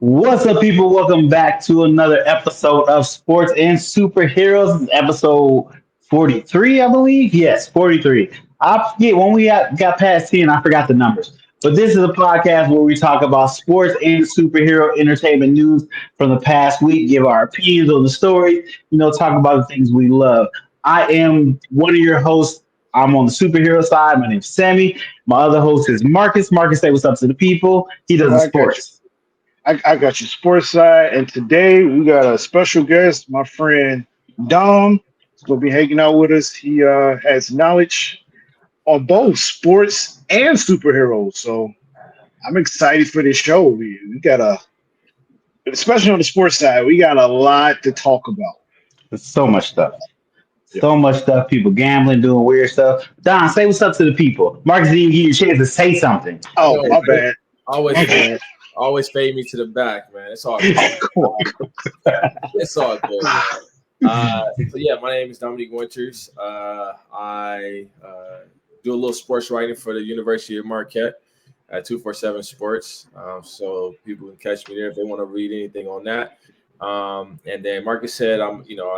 What's up, people? Welcome back to another episode of Sports and Superheroes. This is episode 43, I believe. Yes, 43. I forget when we got past 10, I forgot the numbers. But this is a podcast where we talk about sports and superhero entertainment news from the past week, give our opinions on the stories, talk about the things we love. I am one of your hosts. I'm on the superhero side. My name's Sammy. My other host is Marcus. Marcus, say what's up to the people. He does the I got you. sports. I got you, sports side, and today we got a special guest, my friend Dom. He's gonna be hanging out with us. He has knowledge on both sports and superheroes, so I'm excited for this show. We got especially on the sports side, we got a lot to talk about. There's so much stuff. Yeah. So much stuff. People gambling, doing weird stuff. Don, say what's up to the people. Marcus didn't give you a chance to say something. I Oh, know, my right? bad. Always My fade, bad. always fade me to the back, man. It's all good. Come on. It's all good. So yeah, my name is Dominique Winters. I do a little sports writing for the University of Marquette at 247 Sports. So people can catch me there if they want to read anything on that. And then Marcus said, I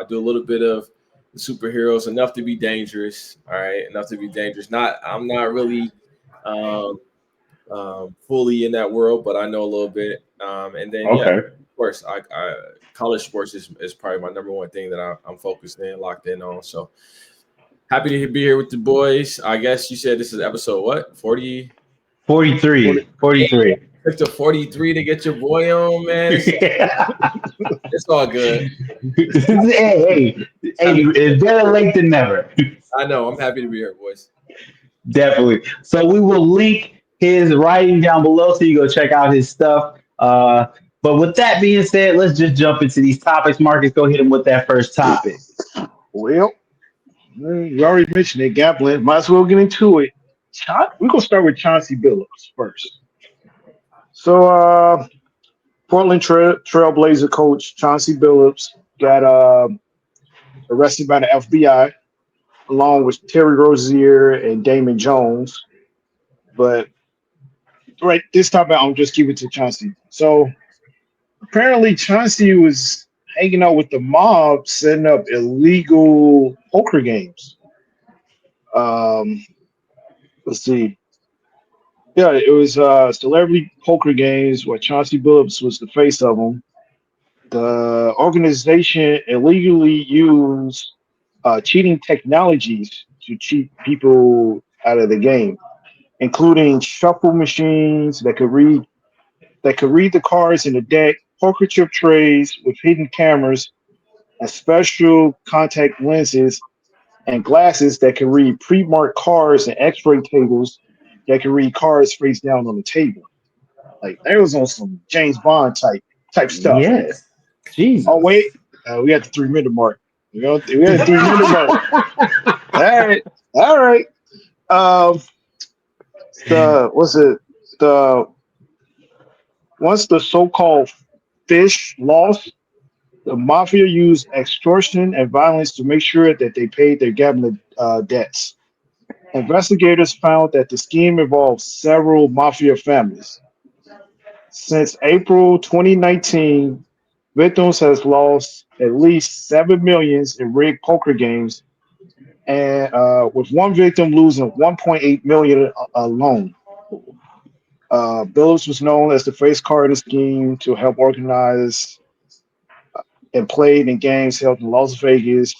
do a little bit of the superheroes, enough to be dangerous. All right, enough to be dangerous. I'm not really fully in that world, but I know a little bit. And then, yeah, Okay. of course, I college sports is probably my number one thing that I'm focused in, locked in on. So happy to be here with the boys. I guess you said this is episode what? 40? 43. 43. Took to 43 to get your boy on, man. It's all good. hey, it's better late than never. I know. I'm happy to be here, boys. Definitely. So we will link his writing down below so you go check out his stuff. But with that being said, let's just jump into these topics. Marcus, go hit him with that first topic. Well, you already mentioned it, gambling. Might as well get into it. We're gonna start with Chauncey Billups first. So, Portland Trailblazer coach Chauncey Billups got arrested by the FBI along with Terry Rozier and Damon Jones. But right this time, I'm just keep it to Chauncey. So apparently, Chauncey was hanging out with the mob, setting up illegal poker games. Um, let's see. Yeah, it was celebrity poker games where Chauncey Billups was the face of them. The organization illegally used cheating technologies to cheat people out of the game, including shuffle machines that could read the cards in the deck, poker chip trays with hidden cameras, and special contact lenses and glasses that can read pre-marked cards and X-ray tables that can read cards face down on the table. Like they was on some James Bond type stuff. Yes. Jesus. Oh wait, we got the 3 minute mark. We got the 3 minute mark. All right, all right. Um, the what's it? The once the so-called fish lost, the mafia used extortion and violence to make sure that they paid their gambling debts. Investigators found that the scheme involved several mafia families. Since April 2019, victims has lost at least 7 millions in rigged poker games, and with one victim losing 1.8 million alone. Billups was known as the face card of the scheme to help organize and played in games held in Las Vegas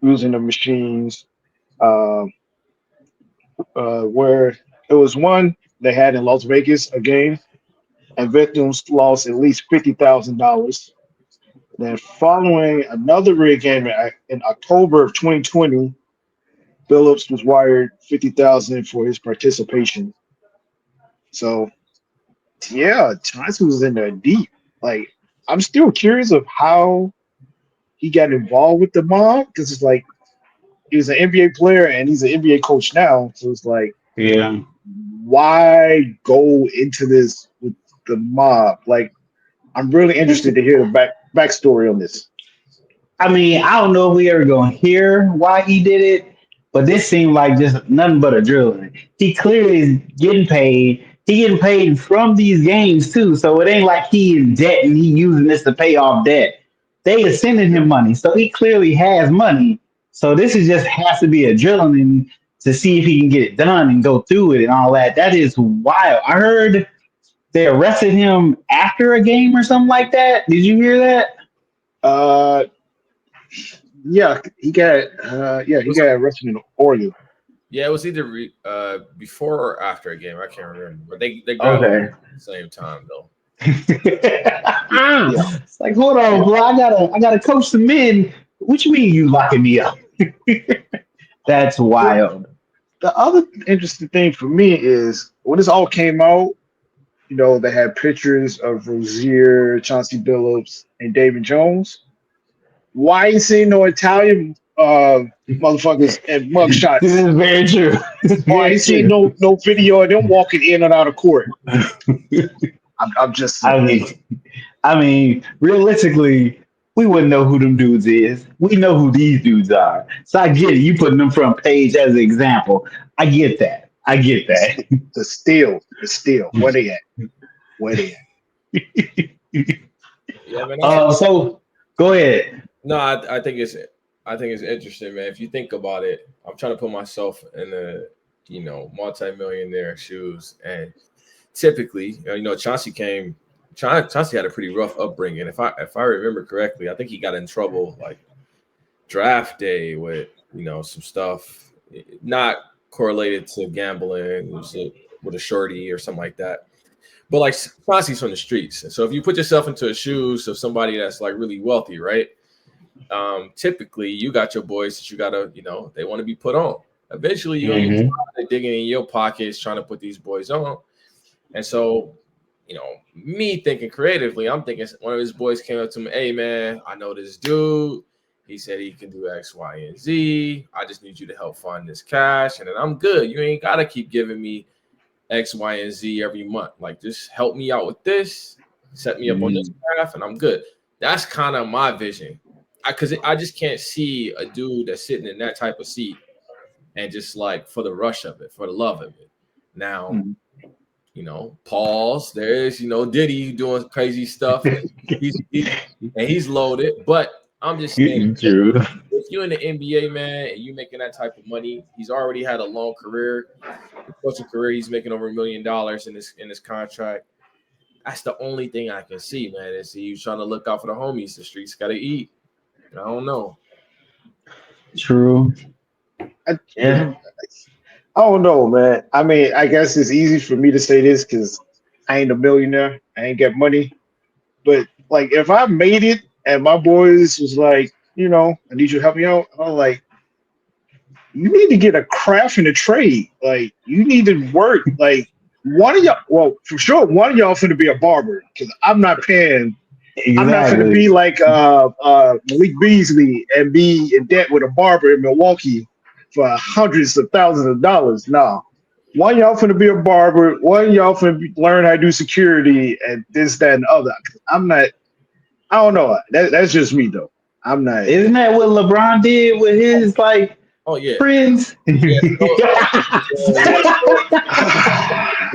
using the machines. Uh, where it was one they had in Las Vegas a game, and victims lost at least $50,000. Then, following another rig game in October of 2020, Phillips was wired 50,000 for his participation. So, yeah, Chauncey was in there deep. Like, I'm still curious of how he got involved with the mob because it's like he was an NBA player and he's an NBA coach now. So it's like, Yeah. why go into this with the mob? Like, I'm really interested to hear the backstory on this. I mean, I don't know if we ever gonna hear why he did it, but this seemed like just nothing but a drill. He clearly is getting paid. he getting paid from these games too. So it ain't like he in debt and he using this to pay off debt. They are sending him money, so he clearly has money. So this is just has to be adrenaline to see if he can get it done and go through it and all that. That is wild. I heard they arrested him after a game or something like that. Did you hear that? Uh, yeah, he got arrested in Oregon. Yeah, it was either before or after a game. I can't remember, but they grabbed him Okay. at the same time though. Yeah. It's like, hold on, bro. I gotta coach the men. What you mean you locking me up? That's wild. The other interesting thing for me is when this all came out, they had pictures of Rozier, Chauncey Billups, and David Jones. Why ain't seen no Italian motherfuckers and This mugshots? is very true. This is Why very ain't seen true. no video of them walking in and out of court? I'm just saying. I mean, realistically, we wouldn't know who them dudes is. We know who these dudes are. So I get it. You putting them front page as an example. I get that. I get that. The steal. Where they at? Where they at? Yeah, man. So go ahead. No, I think it's interesting, man. If you think about it, I'm trying to put myself in the multi-millionaire shoes, and typically, Chauncey had a pretty rough upbringing. If I remember correctly, I think he got in trouble like draft day with some stuff not correlated to gambling, with a shorty or something like that. But like Chauncey's from the streets, and so if you put yourself into the shoes of somebody that's like really wealthy, right? Typically you got your boys that you gotta, they want to be put on. Eventually you're gonna get digging in your pockets trying to put these boys on. And so, me thinking creatively, I'm thinking one of his boys came up to me, hey man, I know this dude. He said he can do X, Y, and Z. I just need you to help fund this cash, and then I'm good. You ain't gotta keep giving me X, Y, and Z every month. Like, just help me out with this, set me up on this path, and I'm good. That's kind of my vision. Because I just can't see a dude that's sitting in that type of seat and just like for the rush of it, for the love of it. Now, pause. There's, Diddy doing crazy stuff. He's loaded. But I'm just saying, if you're in the NBA, man, and you making that type of money, he's already had a long career. Coaching career, he's making over $1 million in this contract. That's the only thing I can see, man. Is he's trying to look out for the homies. The streets got to eat. I don't know. True. I don't know, man. I mean, I guess it's easy for me to say this because I ain't a millionaire. I ain't got money. But like, if I made it and my boys was like, I need you to help me out. I'm like, you need to get a craft and a trade. Like, you need to work. Like, one of y'all, well, for sure, one of y'all finna be a barber because I'm not paying. Exactly. I'm not going to be like Malik Beasley and be in debt with a barber in Milwaukee for hundreds of thousands of dollars. No. One y'all finna be a barber. One y'all finna learn how to do security and this, that, and other. I don't know. That's just me, though. I'm not. Isn't that what LeBron did with his, like, friends? Yeah.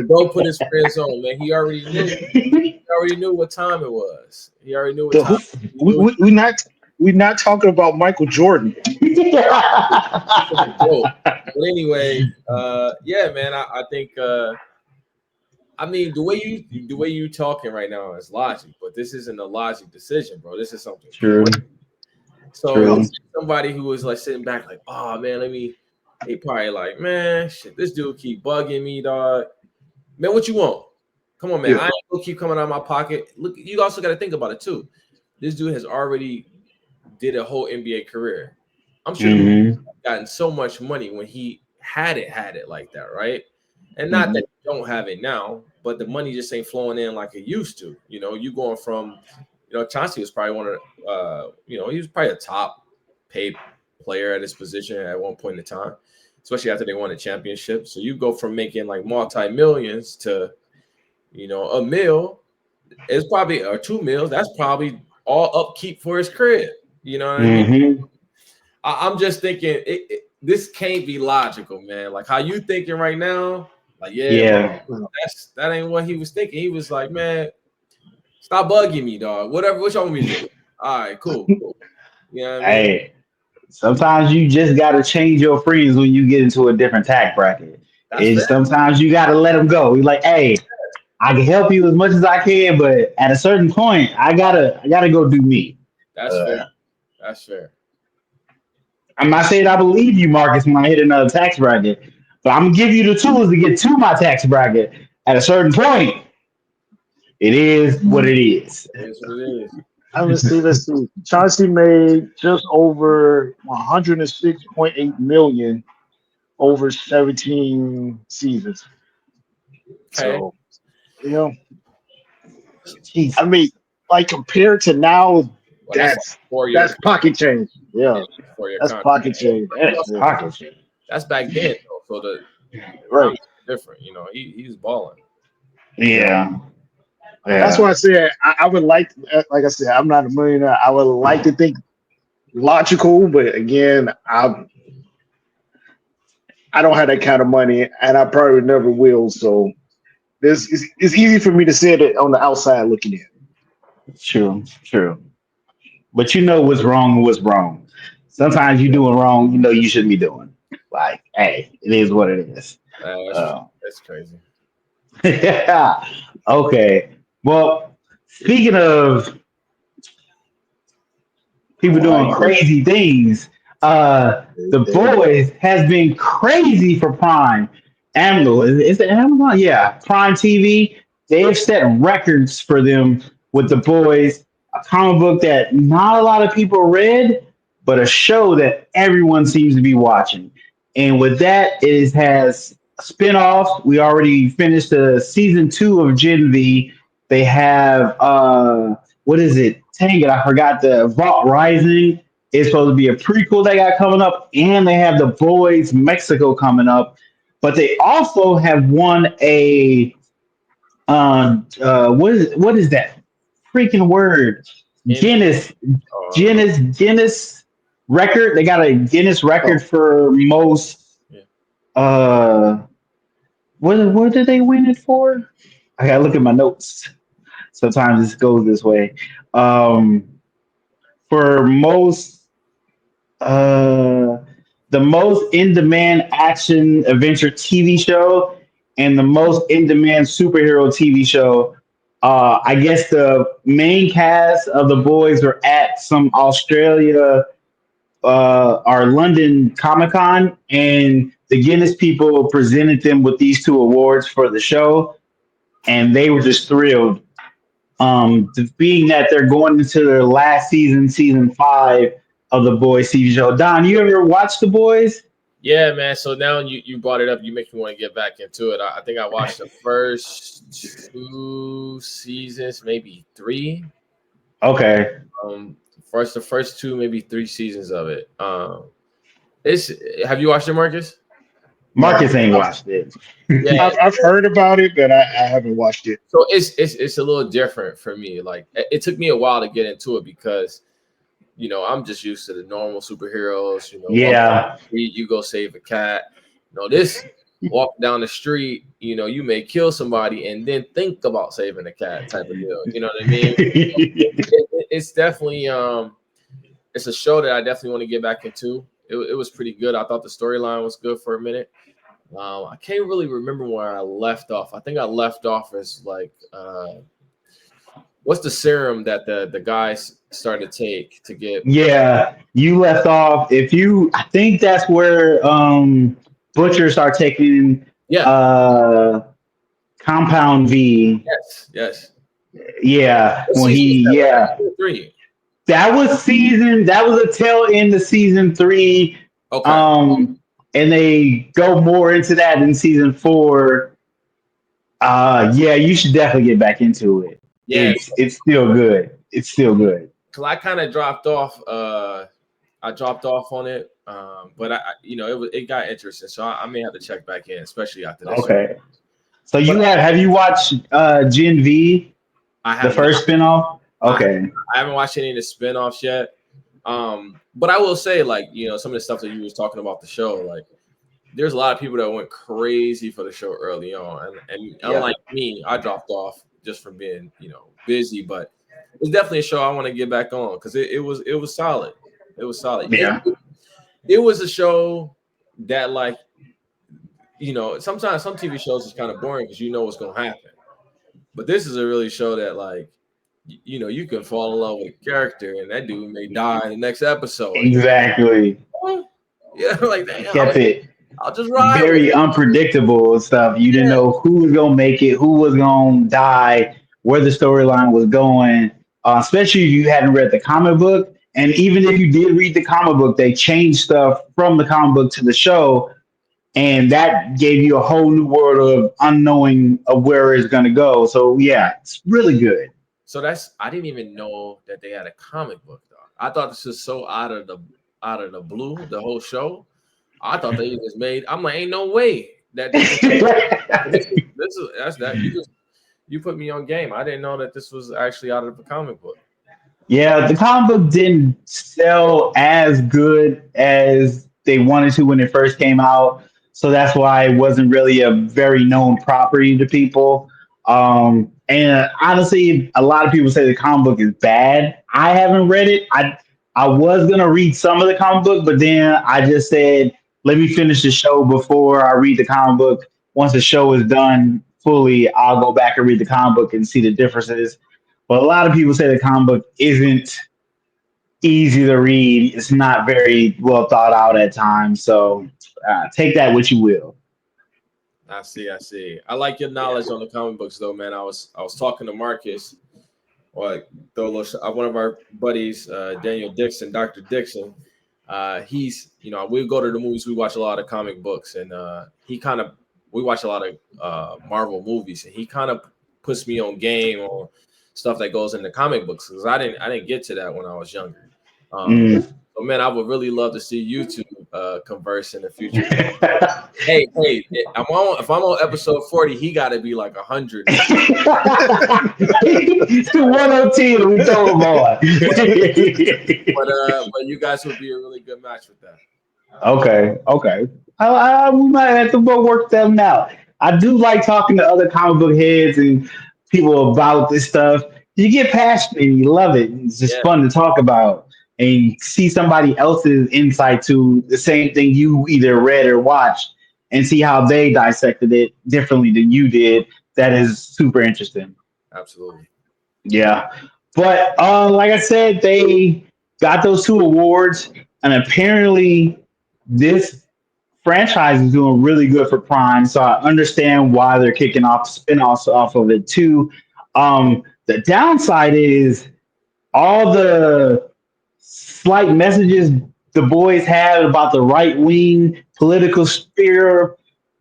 Go put his friends on, man. He already knew. He already knew what time it was. He already knew what time. We're not talking about Michael Jordan. But anyway, yeah, man. I think. I mean, the way you talking right now is logic, but this isn't a logic decision, bro. This is something true. So somebody who was like sitting back, like, oh man, they probably like, man, shit, this dude keep bugging me, dog. Man, what you want? Come on, man. I ain't gonna keep coming out of my pocket. Look, you also got to think about it too. This dude has already did a whole NBA career. I'm sure he's gotten so much money when he had it like that, right? And not that you don't have it now, but the money just ain't flowing in like it used to. You going from, Chauncey was probably one of, he was probably a top paid player at his position at one point in time, especially after they won a championship. So you go from making like multi-millions to, a mill. It's probably, or 2 mils. That's probably all upkeep for his crib. You know what I mean? I'm just thinking this can't be logical, man. Like how you thinking right now, Like, yeah, Yeah. that ain't what he was thinking. He was like, man, stop bugging me, dog. Whatever, what y'all want me to do? All right, cool. You know what I mean? Hey, sometimes you just got to change your friends when you get into a different tax bracket. That's fair. It's sometimes you got to let them go. You're like, hey, I can help you as much as I can, but at a certain point, I gotta go do me. That's Uh, fair. That's fair. I'm not saying I believe you, Marcus, when I hit another tax bracket, but I'm gonna give you the tools to get to my tax bracket. At a certain point, it is what it is. That's what it is. Let's see. Chauncey made just over 106.8 million over 17 seasons. Okay. So, you know, Jeez. I mean, like compared to now, Well, that's like that's 4 years. that's pocket change. Yeah, 4 year that's contract. pocket change. That's Yeah. pocket shit. That's back then, though. So the Right. times are different. You know, he's balling. Yeah. Yeah. That's why Yeah. I said I would like I said, I'm not a millionaire. I would like to think logical, but again, I don't have that kind of money, and I probably never will. So this is it's easy for me to say that on the outside looking in. True. True. But you know what's wrong and what's wrong. Sometimes you doing wrong, you know you shouldn't be doing. Like, hey, it is what it is. Uh, That's crazy. yeah. Okay. Well, speaking of people Oh, how doing you doing? crazy things, the boys has been crazy for Prime. Amazon, is it Amazon? Yeah, Prime TV. They have set records for them with the boys. A comic book that not a lot of people read, but a show that everyone seems to be watching. And with that, it has spin-offs. We already finished the season 2 of Gen V. They have what is it? Dang it, I forgot the Vault Rising. It's supposed to be a prequel they got coming up, and they have the Boys Mexico coming up. But they also have won a what is that freaking word? In Guinness uh, Guinness record. They got a Guinness record Oh, for most yeah. uh what did they win it for? I gotta look at my notes. Sometimes this goes this way. Um for most uh the most in-demand action adventure TV show and the most in-demand superhero TV show. I guess the main cast of the boys were at some Australia or London Comic Con, and the Guinness people presented them with these two awards for the show, and they were just thrilled. Being that they're going into their last season, season 5 of the Boys TV show. Don, you ever watch the Boys? Yeah, man. So now you brought it up. You make me want to get back into it. I think I watched the first 2 seasons, maybe 3. Okay, The first 2, maybe 3 seasons of it. It's have you watched it, Marcus? Marcus no, ain't watched it. Yeah. I've heard about it, but I haven't watched it. So it's a little different for me. Like it took me a while to get into it because I'm just used to the normal superheroes. Walk down Yeah, the street, you go save a cat. This walk down the street, you may kill somebody and then think about saving a cat type of deal. You know what I mean? It's definitely it's a show that I definitely want to get back into. It was pretty good. I thought the storyline was good for a minute. I can't really remember where I left off. I think I left off as like what's the serum that the guys started to take to get yeah. You left off. If you, I think that's where butchers are taking yeah. uh compound V. Yes. Yeah, What when season was he, that? Was that yeah, season 3? that was a tail end of season 3. Okay. And they go more into that in season 4. Yeah, you should definitely get back into it. Yeah, It's still good. It's still good. because I kind of dropped off. I dropped off on it, but it got interesting, so I may have to check back in, especially after this. Okay. So But have you watched Gen V, I the have not. first spinoff? I, Okay. I haven't watched any of the spinoffs yet. But I will say, like, some of the stuff that you was talking about the show, like there's a lot of people that went crazy for the show early on, and unlike me, I dropped off just from being busy. But it's definitely a show I want to get back on because it was solid. It was solid. Yeah. It was a show that sometimes some TV shows is kind of boring because you know what's gonna happen. But this is a really show that you can fall in love with a character and that dude may die in the next episode. Exactly. Yeah, like damn, Kept it I'll just ride with very it. unpredictable and stuff. You didn't Yeah. know who was gonna make it, who was gonna die, where the storyline was going. Especially if you hadn't read the comic book, and even if you did read the comic book, they changed stuff from the comic book to the show, and that gave you a whole new world of unknowing of where it's gonna go. So yeah, it's really good. So I didn't even know that they had a comic book though. I thought this was so out of the blue, the whole show. I thought they just made. I'm like, ain't no way that this is that's that. You put me on game. I didn't know that this was actually out of the comic book. Yeah, the comic book didn't sell as good as they wanted to when it first came out. So that's why it wasn't really a very known property to people. And honestly, a lot of people say the comic book is bad. I haven't read it. I was gonna read some of the comic book, but then I just said, let me finish the show before I read the comic book. Once the show is done fully, I'll go back and read the comic book and see the differences. But a lot of people say the comic book isn't easy to read. It's not very well thought out at times. So take that what you will. I see. I see. I like your knowledge on the comic books, though, man. I was talking to Marcus, or one of our buddies, Daniel Dixon, Dr. Dixon. He's we go to the movies. We watch a lot of comic books, and we watch a lot of Marvel movies, and he kind of puts me on game on stuff that goes in the comic books because I didn't get to that when I was younger. So man, I would really love to see you two converse in the future. Hey, if I'm on episode 40, he got to be like 100. It's the 102 we throw them on. But you guys would be a really good match with that. Okay. We might have to both work them out. I do like talking to other comic book heads and people about this stuff. You get passionate and you love it. It's just fun to talk about and see somebody else's insight to the same thing you either read or watched and see how they dissected it differently than you did. That is super interesting. Absolutely. Yeah. But like I said, they got those two awards, and apparently this franchise is doing really good for Prime. So I understand why they're kicking off spin-offs off of it too. The downside is all the slight messages the boys had about the right wing political sphere.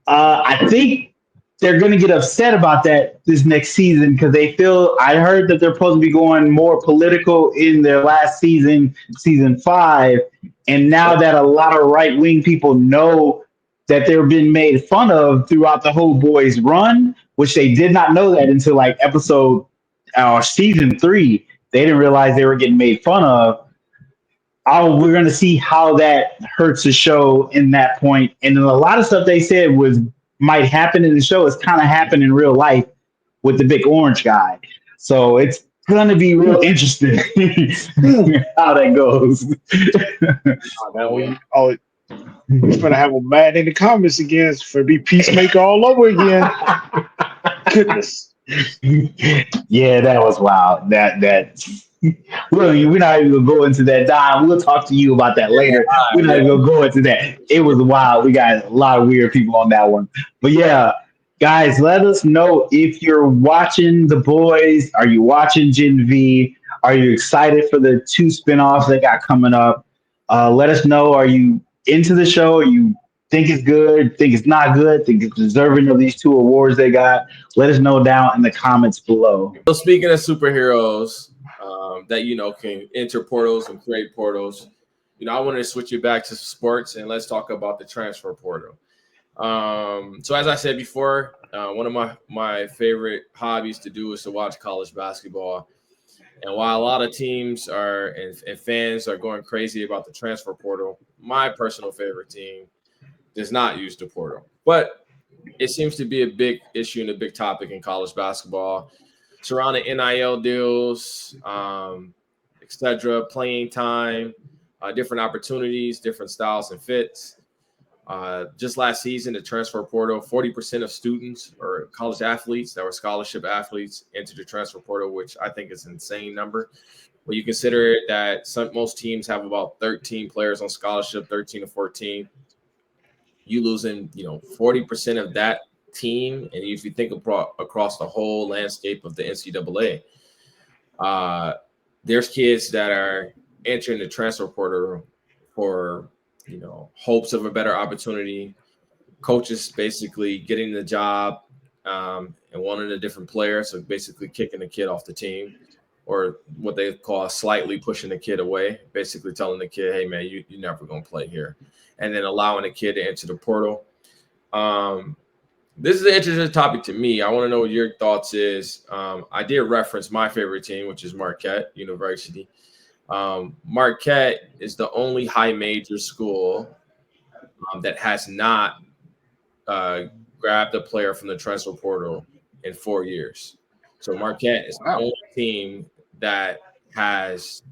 I think they're going to get upset about that this next season because they feel. I heard that they're supposed to be going more political in their last season, season 5, and now that a lot of right wing people know that they're being made fun of throughout the whole boys run, which they did not know that until like episode season 3. They didn't realize they were getting made fun of. We're going to see how that hurts the show in that point. And then a lot of stuff they said might happen in the show is kind of happened in real life with the big orange guy. So it's going to be real interesting how that goes. We're gonna have them mad in the comments again for be Peacemaker all over again. Goodness. Yeah, that was wild. We're not even gonna go into that. Don, we'll talk to you about that later. We're not even gonna go into that. It was wild. We got a lot of weird people on that one. But yeah, guys, let us know if you're watching The Boys. Are you watching Gen V? Are you excited for the 2 spinoffs that got coming up? Let us know. Are you into the show? You think it's good? Think it's not good? Think it's deserving of these 2 awards they got? Let us know down in the comments below. So speaking of superheroes that can enter portals and create portals, I wanted to switch it back to sports and let's talk about the transfer portal. So as I said before, one of my favorite hobbies to do is to watch college basketball. And while a lot of teams and fans are going crazy about the transfer portal, my personal favorite team, does not use the portal. But it seems to be a big issue and a big topic in college basketball surrounding NIL deals, etc., playing time, different opportunities, different styles and fits. Just last season, the transfer portal, 40% of students or college athletes that were scholarship athletes entered the transfer portal, which I think is an insane number. When you consider that most teams have about 13 players on scholarship, 13 to 14, you losing, 40% of that team. And if you think across the whole landscape of the NCAA, there's kids that are entering the transfer portal for, hopes of a better opportunity, coaches basically getting the job and wanting a different player. So basically kicking the kid off the team, or what they call slightly pushing the kid away, basically telling the kid, hey, man, you're never going to play here. And then allowing the kid to enter the portal. This is an interesting topic to me. I want to know what your thoughts is. I did reference my favorite team, which is Marquette University. Marquette is the only high major school that has not grabbed a player from the transfer portal in 4 years. So Marquette is the only team that has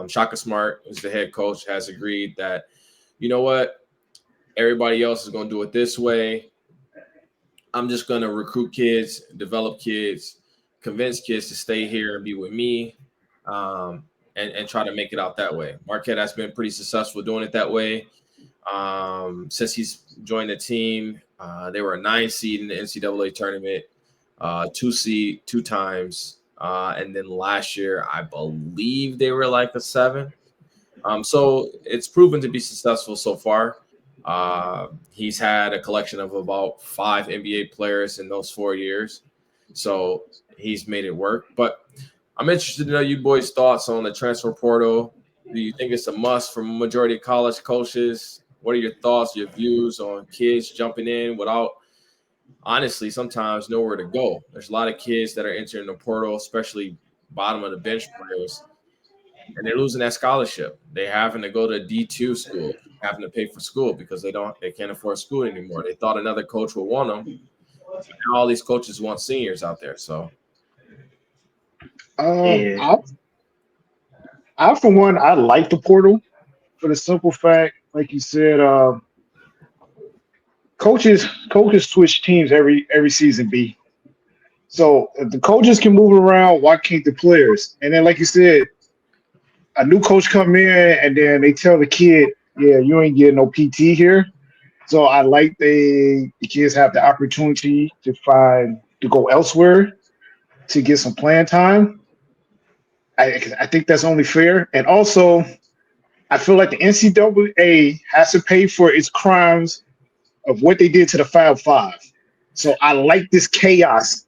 Shaka Smart, who's the head coach, has agreed that, you know what, everybody else is going to do it this way. I'm just going to recruit kids, develop kids, convince kids to stay here and be with me, and try to make it out that way. Marquette has been pretty successful doing it that way. Since he's joined the team, they were a 9 seed in the NCAA tournament, 2 seed 2 times. And then last year, I believe they were like a 7. So it's proven to be successful so far. He's had a collection of about 5 NBA players in those 4 years. So he's made it work. But I'm interested to know you boys' thoughts on the transfer portal. Do you think it's a must for majority of college coaches? What are your thoughts, your views on kids jumping in without, honestly, sometimes nowhere to go? There's a lot of kids that are entering the portal, especially bottom of the bench players, and they're losing that scholarship. They're having to go to D2 school, having to pay for school because they can't afford school anymore. They thought another coach would want them. Now all these coaches want seniors out there. So, I for one, I like the portal for the simple fact, like you said, coaches switch teams every season. B. So if the coaches can move around, why can't the players? And then, like you said, a new coach come in and then they tell the kid, yeah, you ain't getting no PT here. So I like the kids have the opportunity to go elsewhere to get some playing time. I think that's only fair. And also, I feel like the NCAA has to pay for its crimes of what they did to the Fab Five. So I like this chaos.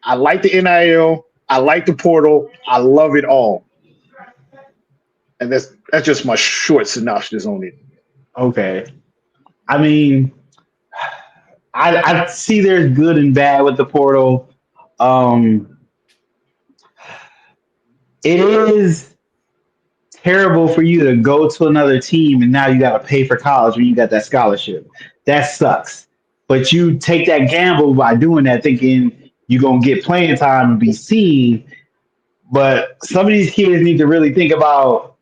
I like the NIL. I like the portal. I love it all. And that's just my short synopsis on it. Okay. I mean, I see there's good and bad with the portal. It is terrible for you to go to another team and now you got to pay for college when you got that scholarship. That sucks. But you take that gamble by doing that, thinking you're going to get playing time and be seen. But some of these kids need to really think about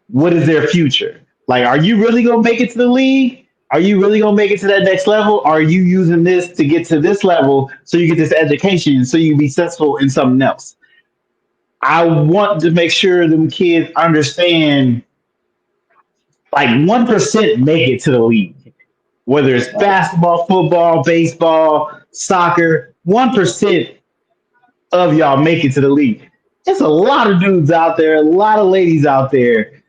what is their future. Like, are you really going to make it to the league? Are you really going to make it to that next level? Or are you using this to get to this level so you get this education so you can be successful in something else? I want to make sure them kids understand, like 1% make it to the league, whether it's basketball, football, baseball, soccer. 1% of y'all make it to the league. There's a lot of dudes out there, a lot of ladies out there.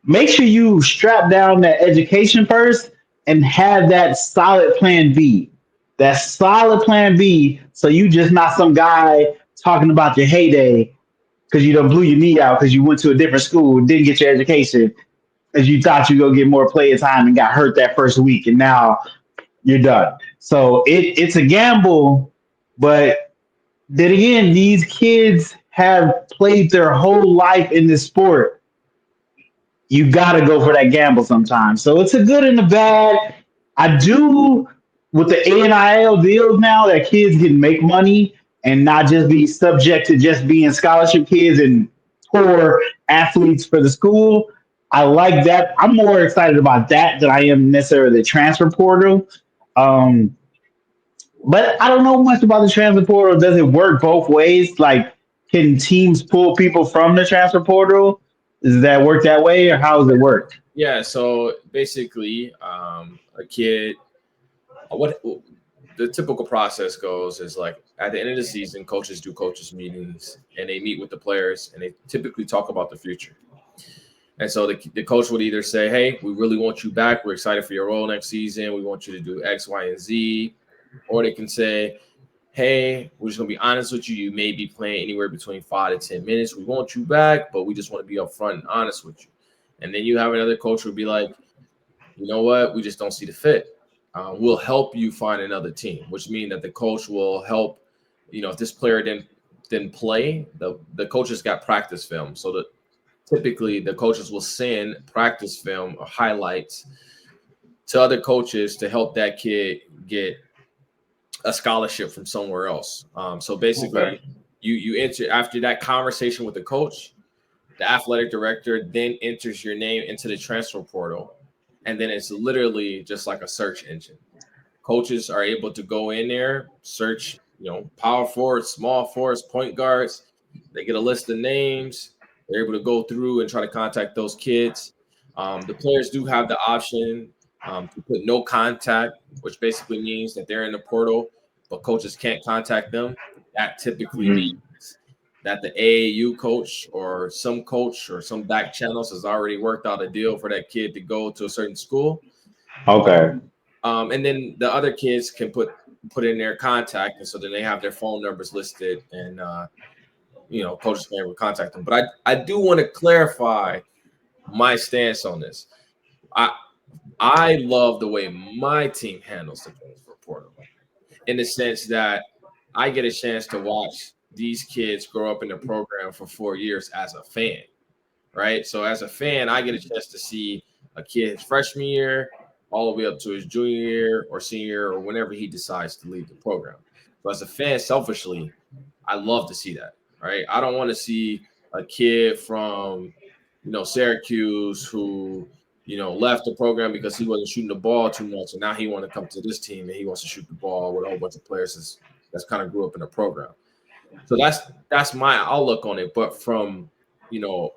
Make sure you strap down that education first and have that solid plan B. That solid plan B, so you just not some guy talking about your heyday because you done blew your knee out because you went to a different school, didn't get your education, as you thought you were gonna get more play time and got hurt that first week, and now you're done. So it's a gamble, but then again, these kids have played their whole life in this sport. You gotta go for that gamble sometimes. So it's a good and a bad. I do with the ANIL deals now that kids can make money and not just be subject to just being scholarship kids and poor athletes for the school. I like that. I'm more excited about that than I am necessarily the transfer portal. Um, but I don't know much about the transfer portal. Does it work both ways? Like, can teams pull people from the transfer portal? Does that work that way, or how does it work? Yeah, so basically, a kid, what the typical process goes is like at the end of the season, coaches do coaches meetings and they meet with the players and they typically talk about the future. And so the coach would either say, "Hey, we really want you back. We're excited for your role next season. We want you to do X, Y, and Z," or they can say, "Hey, we're just gonna be honest with you. You may be playing anywhere between 5 to 10 minutes. We want you back, but we just want to be upfront and honest with you." And then you have another coach who would be like, "You know what? We just don't see the fit. We'll help you find another team," which means that the coach will help. If this player didn't play, the coaches got practice film, so that typically the coaches will send practice film or highlights to other coaches to help that kid get a scholarship from somewhere else. So basically, Okay. you enter after that conversation with the coach, the athletic director then enters your name into the transfer portal, and then it's literally just like a search engine. Coaches are able to go in there, search, power forwards, small forwards, point guards. They get a list of names. They're able to go through and try to contact those kids. The players do have the option to put no contact, which basically means that they're in the portal, but coaches can't contact them. That typically means Mhm. that the AAU coach or some back channels has already worked out a deal for that kid to go to a certain school. Okay. And then the other kids can put in their contact, and so then they have their phone numbers listed, and coaches can able to contact them. But I do want to clarify my stance on this. I I love the way my team handles the transfer portal in the sense that I get a chance to watch these kids grow up in the program for 4 years as a fan, right? So as a fan, I get a chance to see a kid his freshman year all the way up to his junior year or senior year or whenever he decides to leave the program. So as a fan, selfishly, I love to see that, right? I don't want to see a kid from, Syracuse who, left the program because he wasn't shooting the ball too much, and now he want to come to this team and he wants to shoot the ball with a whole bunch of players that's kind of grew up in the program. So that's my outlook on it. But from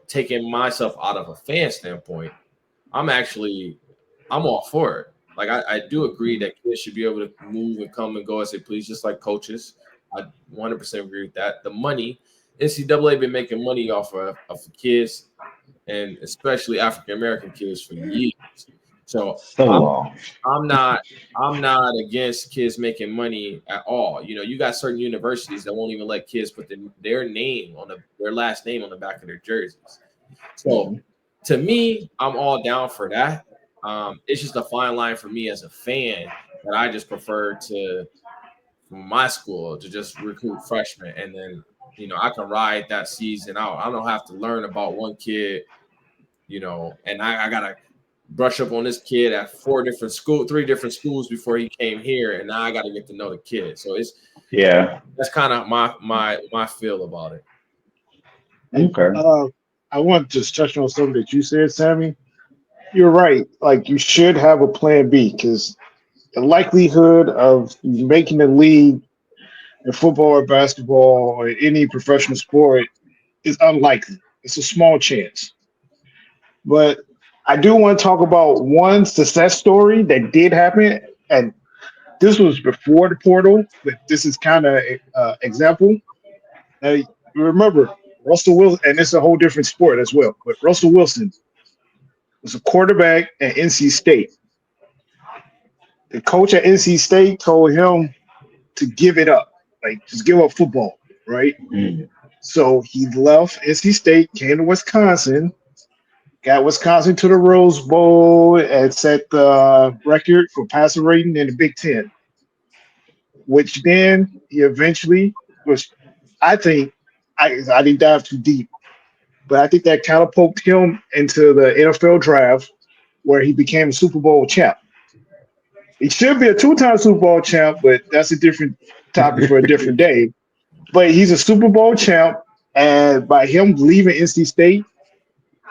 taking myself out of a fan standpoint, I'm all for it. Like I do agree that kids should be able to move and come and go as they please, just like coaches. I 100% agree with that. The money, NCAA been making money off of kids and especially African American kids for years. So So I'm long. I'm not I'm not against kids making money at all. You got certain universities that won't even let kids put their name on their last name on the back of their jerseys. So Mhm. to me, I'm all down for that. It's just a fine line for me as a fan that I just prefer to from my school to just recruit freshmen and then I can ride that season out. I don't have to learn about one kid, and I gotta brush up on this kid at three different schools before he came here, and now I gotta get to know the kid. So Yeah. that's kind of my feel about it. And Okay. I want to just touch on something that you said, Sammy. You're right. Like you should have a plan B because the likelihood of making the league in football or basketball or any professional sport is unlikely. It's a small chance. But I do want to talk about one success story that did happen, and this was before the portal, but this is kind of example. Now, you remember Russell Wilson, and it's a whole different sport as well. But Russell Wilson was a quarterback at NC State. The coach at NC State told him to give it up, like just give up football, right? Mm. So he left NC State, came to Wisconsin, got Wisconsin to the Rose Bowl, and set the record for passer rating in the Big Ten. Which then he eventually was. I think I didn't dive too deep, but I think that catapulted him into the NFL draft, where he became a Super Bowl champ. He should be a two-time Super Bowl champ, but that's a different topic for a different day. But he's a Super Bowl champ, and by him leaving NC State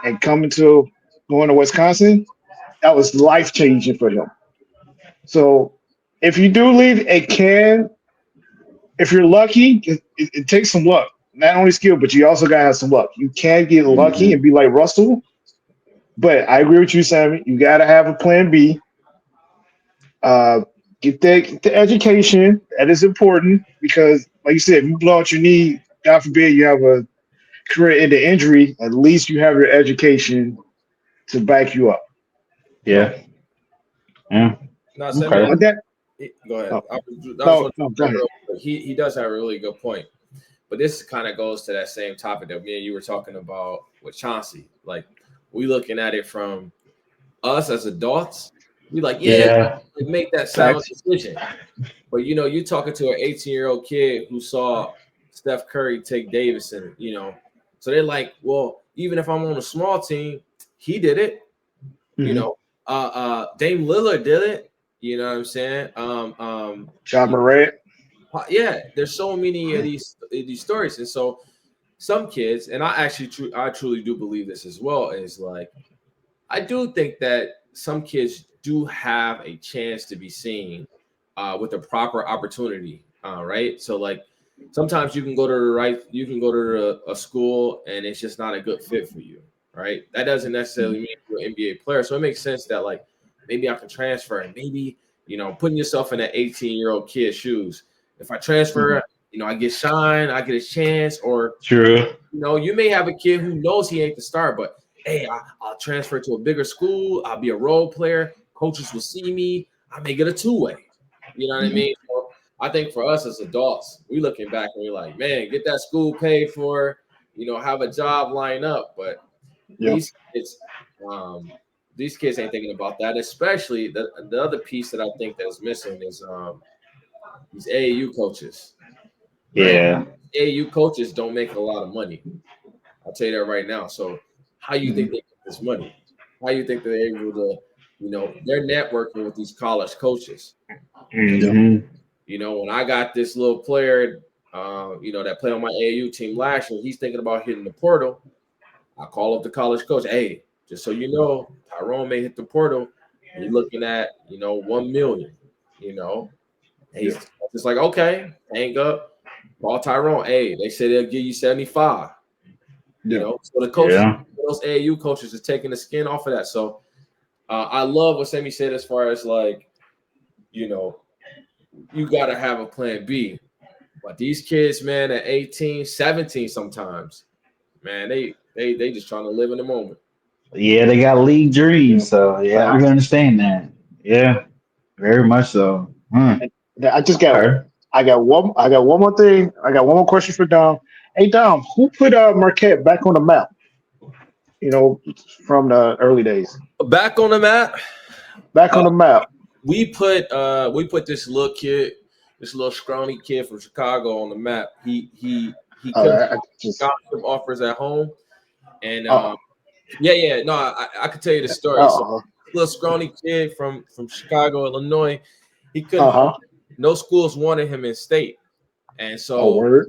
and going to Wisconsin, that was life changing for him. So if you do leave, if you're lucky, it takes some luck. Not only skill, but you also gotta have some luck. You can get lucky and be like Russell, but I agree with you, Sammy. You gotta have a plan B. Get the education. That is important because, like you said, if you blow out your knee, God forbid you have a career into injury, at least you have your education to back you up. Yeah. Yeah. No, Okay. go ahead. Go ahead. He does have a really good point. But this kind of goes to that same topic that me and you were talking about with Chauncey. Like, we looking at it from us as adults. We like, make that sound decision. But, you talking to an 18-year-old kid who saw Steph Curry take Davidson, So they're like, well, even if I'm on a small team, he did it. Mm-hmm. Dame Lillard did it. You know what I'm saying? Ja Morant. Yeah, there's so many of these stories, and so some kids, and I truly do believe this as well, is like, I do think that some kids do have a chance to be seen with the proper opportunity, right? So like sometimes you can go to a school and it's just not a good fit for you, right? That doesn't necessarily mean you're an NBA player. So it makes sense that like maybe I can transfer and maybe, putting yourself in that 18-year-old kid's shoes. If I transfer, I get shine, I get a chance, or true. You may have a kid who knows he ain't the star, but hey, I'll transfer to a bigger school. I'll be a role player. Coaches will see me. I may get a two-way. You know what I mean? So I think for us as adults, we looking back and we're like, man, get that school paid for, have a job lined up. But these kids ain't thinking about that. Especially the other piece that I think that's missing is these AAU coaches. Right? Yeah. AAU coaches don't make a lot of money. I'll tell you that right now. So how you think they get this money? How you think they're able to, they're networking with these college coaches. Mm-hmm. When I got this little player, that played on my AAU team last year, he's thinking about hitting the portal. I call up the college coach. Hey, just so you know, Tyrone may hit the portal. You're looking at, $1 million, He's just like, okay, hang up, call Tyrone. Hey, they say they'll give you 75. So the coaches, those AAU coaches are taking the skin off of that. So I love what Sammy said as far as like, you got to have a plan B. But these kids, man, at 18, 17 sometimes, man, they just trying to live in the moment. Yeah, they got league dreams. So yeah, I can understand that. Yeah, very much so. I got one more thing. I got one more question for Dom. Hey Dom, who put Marquette back on the map? From the early days. Back on the map. Back on the map. We put this little kid, this little scrawny kid from Chicago on the map. He got some offers at home, and no, I could tell you the story. So, little scrawny kid from Chicago, Illinois. He couldn't. No schools wanted him in state, and so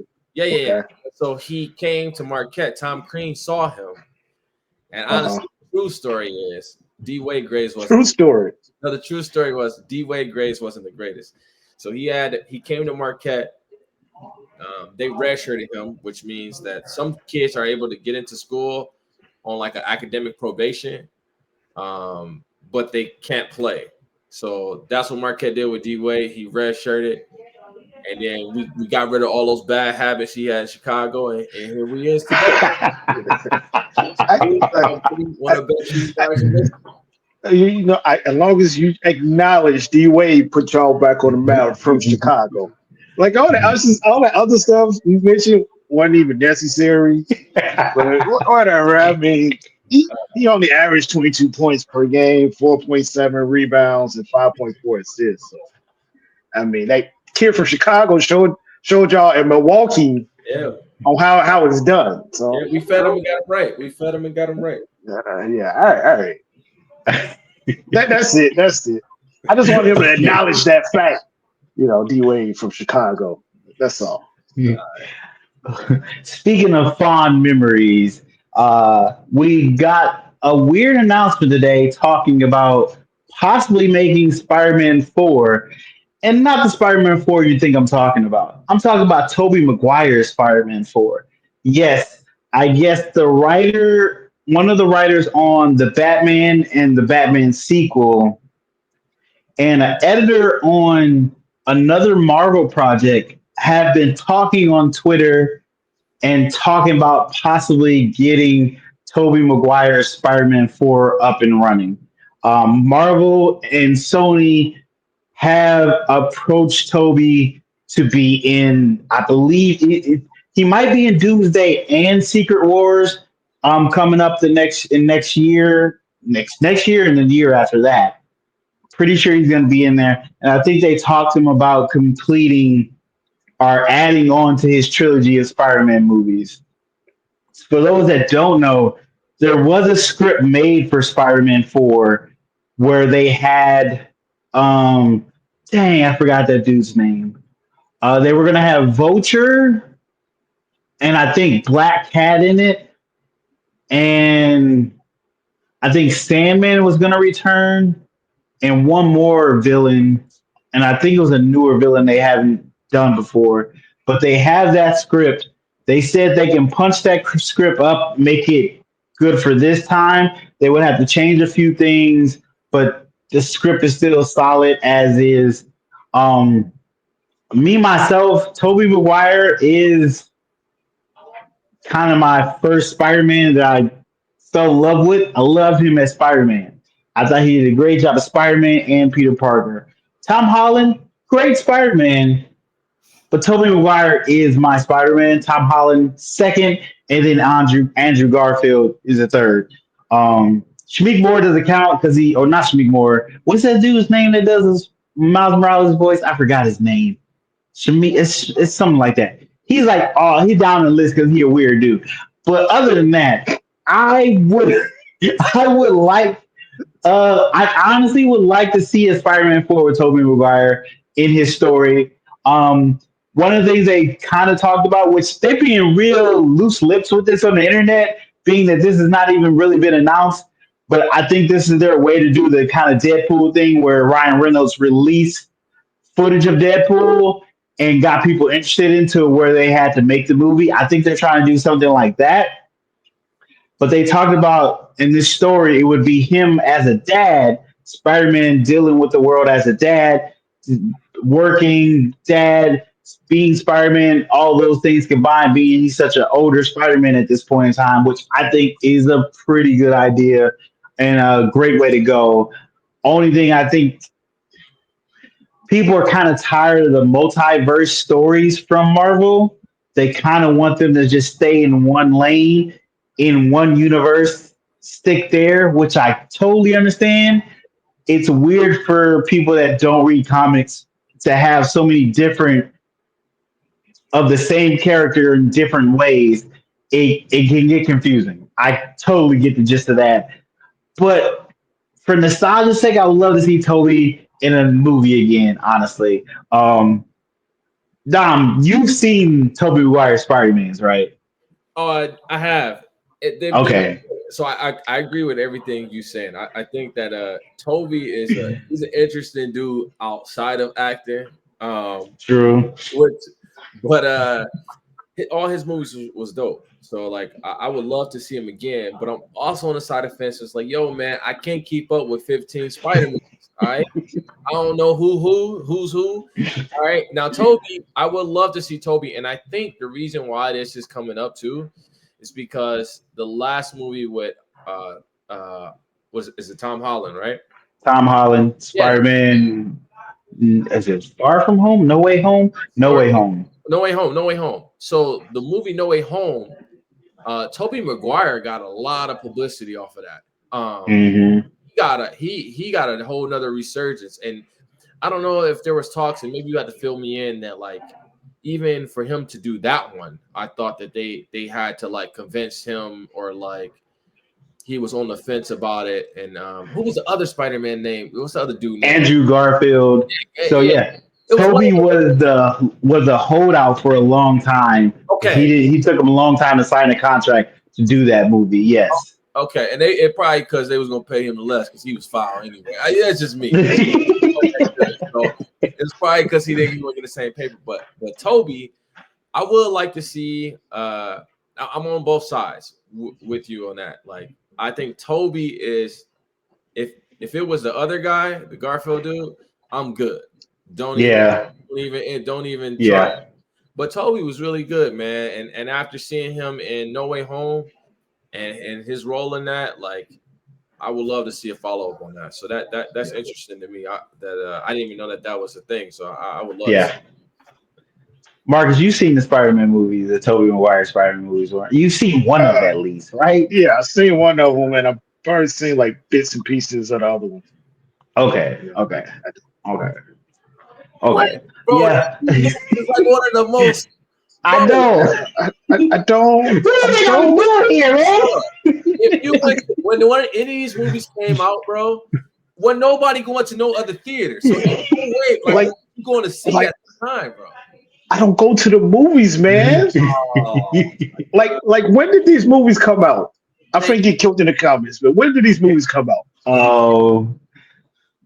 So he came to Marquette. Tom Crean saw him, and honestly, the true story is D. Wade Graves wasn't. True story. No, the true story was D. Wade Graves wasn't the greatest. So he came to Marquette. They redshirted him, which means that some kids are able to get into school on like an academic probation, but they can't play. So that's what Marquette did with D. Wade. He redshirted, and then we got rid of all those bad habits he had in Chicago, and here we is today. As long as you acknowledge D. Wade put y'all back on the map from Chicago, like all that other stuff you mentioned wasn't even necessary. But whatever. I mean, he only averaged 22 points per game, 4.7 rebounds, and 5.4 assists. So, I mean, that kid from Chicago showed y'all in Milwaukee on how it's done. So we fed him and got him right. All right. That's it. I just want him to acknowledge that fact. D Wade from Chicago. That's all. Speaking of fond memories, we got a weird announcement today talking about possibly making Spider-Man 4, and not the Spider-Man 4 you think I'm talking about. I'm talking about Tobey Maguire's Spider-Man 4. Yes, I guess one of the writers on the Batman and the Batman sequel, and an editor on another Marvel project have been talking on Twitter and talking about possibly getting Tobey Maguire's Spider-Man 4 up and running. Marvel and Sony have approached Toby to be in, I believe he might be in Doomsday and Secret Wars coming up next year, next year and the year after that. Pretty sure he's going to be in there. And I think they talked to him about completing or adding on to his trilogy of Spider-Man movies. For those that don't know, there was a script made for Spider-Man 4 where they had dang, I forgot that dude's name. They were gonna have Vulture and I think Black Cat in it, and I think Sandman was gonna return, and one more villain, and I think it was a newer villain they haven't done before. But they have that script. They said they can punch that script up, make it good for this time. They would have to change a few things, but the script is still solid as is. Um, Me myself, Tobey Maguire is kind of my first Spider-Man that I fell in love with. I love him as Spider-Man. I thought he did a great job as Spider-Man and Peter Parker. Tom Holland, great Spider-Man, but Tobey Maguire is my Spider-Man. Tom Holland second, and then Andrew Garfield is a third. Shamik Moore doesn't count because or not Shamik Moore. What's that dude's name that does his Miles Morales voice? I forgot his name. Shamik, it's something like that. He's like, oh, he's down the list because he's a weird dude. But other than that, I would, I would like, I honestly would like to see a Spider-Man 4 with Tobey Maguire in his story. One of the things they kind of talked about, which they're being real loose lips with this on the internet, being that this has not even really been announced. But I think this is their way to do the kind of Deadpool thing where Ryan Reynolds released footage of Deadpool and got people interested into where they had to make the movie. I think they're trying to do something like that. But they talked about in this story, it would be him as a dad, Spider-Man dealing with the world as a dad, working dad, being Spider-Man, all those things combined, being he's such an older Spider-Man at this point in time, which I think is a pretty good idea and a great way to go. Only thing I think people are kind of tired of the multiverse stories from Marvel. They kind of want them to just stay in one lane, in one universe, stick there, which I totally understand. It's weird for people that don't read comics to have so many different of the same character in different ways. It can get confusing. I totally get the gist of that. But for nostalgia's sake, I would love to see Toby in a movie again, honestly. Dom, you've seen Tobey Maguire Spider-Mans, right? Oh, I have. Okay. So I agree with everything you saying. I think that Toby he's an interesting dude outside of acting. True. But all his movies was dope. So like I would love to see him again. But I'm also on the side of the fence. It's like, yo, man, I can't keep up with 15 Spider-Man. All right. I don't know who's who. All right. Now, Toby, I would love to see Toby. And I think the reason why this is coming up too is because the last movie with is it Tom Holland, right? Tom Holland, Yeah. Spider-Man. Is it Far From Home? No Way Home? No Way Home. No Way Home. No Way Home. So the movie No Way Home, Tobey Maguire got a lot of publicity off of that. Mm-hmm. He got a whole nother resurgence. And I don't know if there was talks, and maybe you had to fill me in that like even for him to do that one, I thought that they had to like convince him or like he was on the fence about it. And who was the other Spider-Man name? What's the other dude name? Andrew Garfield. So yeah. Tobey was a holdout for a long time. Okay. He took him a long time to sign a contract to do that movie. Yes. Okay, and it probably because they was gonna pay him less because he was foul anyway. That's just me. So it's probably because he didn't even get the same paper. But Tobey, I would like to see. I'm on both sides with you on that. Like, I think Tobey is if it was the other guy, the Garfield dude, I'm good. Don't even try. But Tobey was really good, man. And after seeing him in No Way Home and his role in that, like, I would love to see a follow up on that. So that's interesting to me. I didn't even know that was a thing. So I would love to see. Marcus, you've seen the Spider-Man movies, the Tobey Maguire Spider-Man movies. You've seen one of them at least, right? Yeah, I've seen one of them, and I've probably seen like bits and pieces of the other one. Okay. What? Bro, yeah. It's like one of the most. I know. I don't. What are you doing here, man? If you when any of these movies came out, bro, when nobody going to no other theater, so like you going to see at the time, bro. I don't go to the movies, man. like when did these movies come out? I think get killed in the comments, but when did these movies come out? Oh,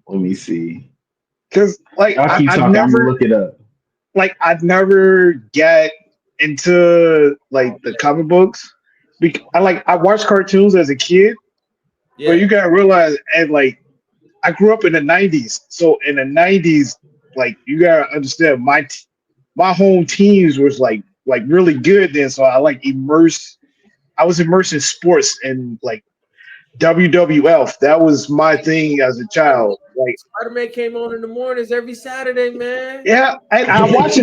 let me see. Because like I've never look it up. Like I've never get into like the comic books. I watched cartoons as a kid, but you gotta realize, and like I grew up in the '90s, so in the '90s, like you gotta understand, my home teams was like really good then, so I was immersed in sports and like WWF. That was my thing as a child. Like Spider-Man came on in the mornings every Saturday, man. Yeah, and I watched